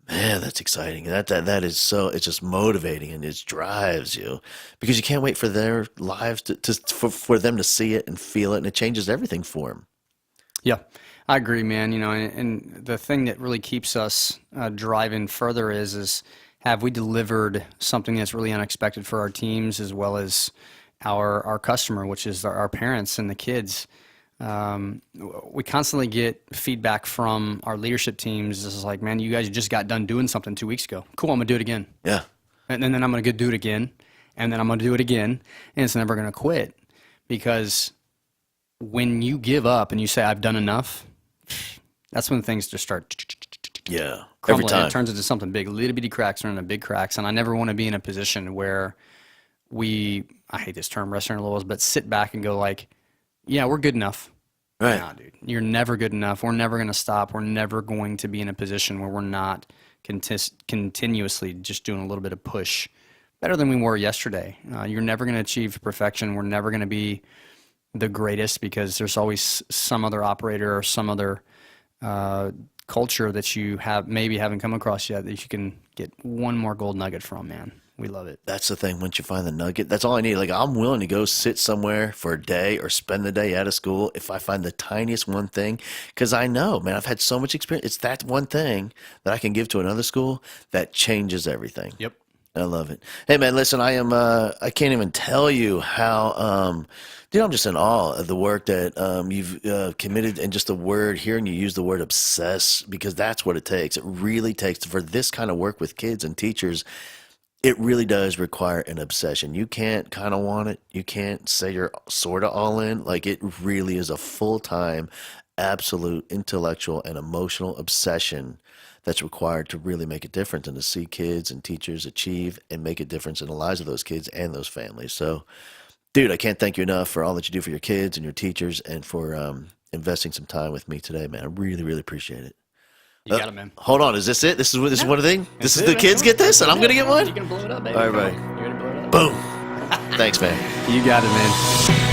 Man, that's exciting. That is so, it's just motivating, and it drives you because you can't wait for their lives for them to see it and feel it, and it changes everything for them.
Yeah, I agree, man. And the thing that really keeps us driving further is have we delivered something that's really unexpected for our teams as well as our customer, which is our parents and the kids. We constantly get feedback from our leadership teams. This is like, man, you guys just got done doing something 2 weeks ago. Cool, I'm gonna do it again.
Yeah.
And then I'm gonna go do it again, and then I'm gonna do it again, and it's never gonna quit. Because when you give up and you say, I've done enough, that's when things just start
Yeah.
crumbling.
Every time.
It turns into something big. Little bitty cracks turn into big cracks. And I never want to be in a position where I hate this term, resting on our laurels, but sit back and go like, yeah, we're good enough.
Right.
Nah, dude, you're never good enough. We're never going to stop. We're never going to be in a position where we're not continuously just doing a little bit of push better than we were yesterday. You're never going to achieve perfection. We're never going to be the greatest because there's always some other operator or some other culture that you maybe haven't come across yet that you can get one more gold nugget from, man. We love it.
That's the thing. Once you find the nugget, that's all I need. Like, I'm willing to go sit somewhere for a day or spend the day out of school if I find the tiniest one thing. Because I know, man, I've had so much experience. It's that one thing that I can give to another school that changes everything.
Yep.
I love it. Hey, man, listen, I can't even tell you how, dude, I'm just in awe of the work that you've committed, and just the word, hearing you use the word obsess, because that's what it takes. It really takes for this kind of work with kids and teachers. It really does require an obsession. You can't kind of want it. You can't say you're sort of all in. Like, it really is a full-time, absolute intellectual and emotional obsession that's required to really make a difference and to see kids and teachers achieve and make a difference in the lives of those kids and those families. So, dude, I can't thank you enough for all that you do for your kids and your teachers, and for investing some time with me today, man. I really, really appreciate it.
You got it, man.
Hold on, is this it? This is one of the thing? This is the kids get this, and I'm gonna get one?
You're going to blow it up, baby.
All right, buddy.
You're going to blow it up.
Boom. Thanks, man.
You got it, man.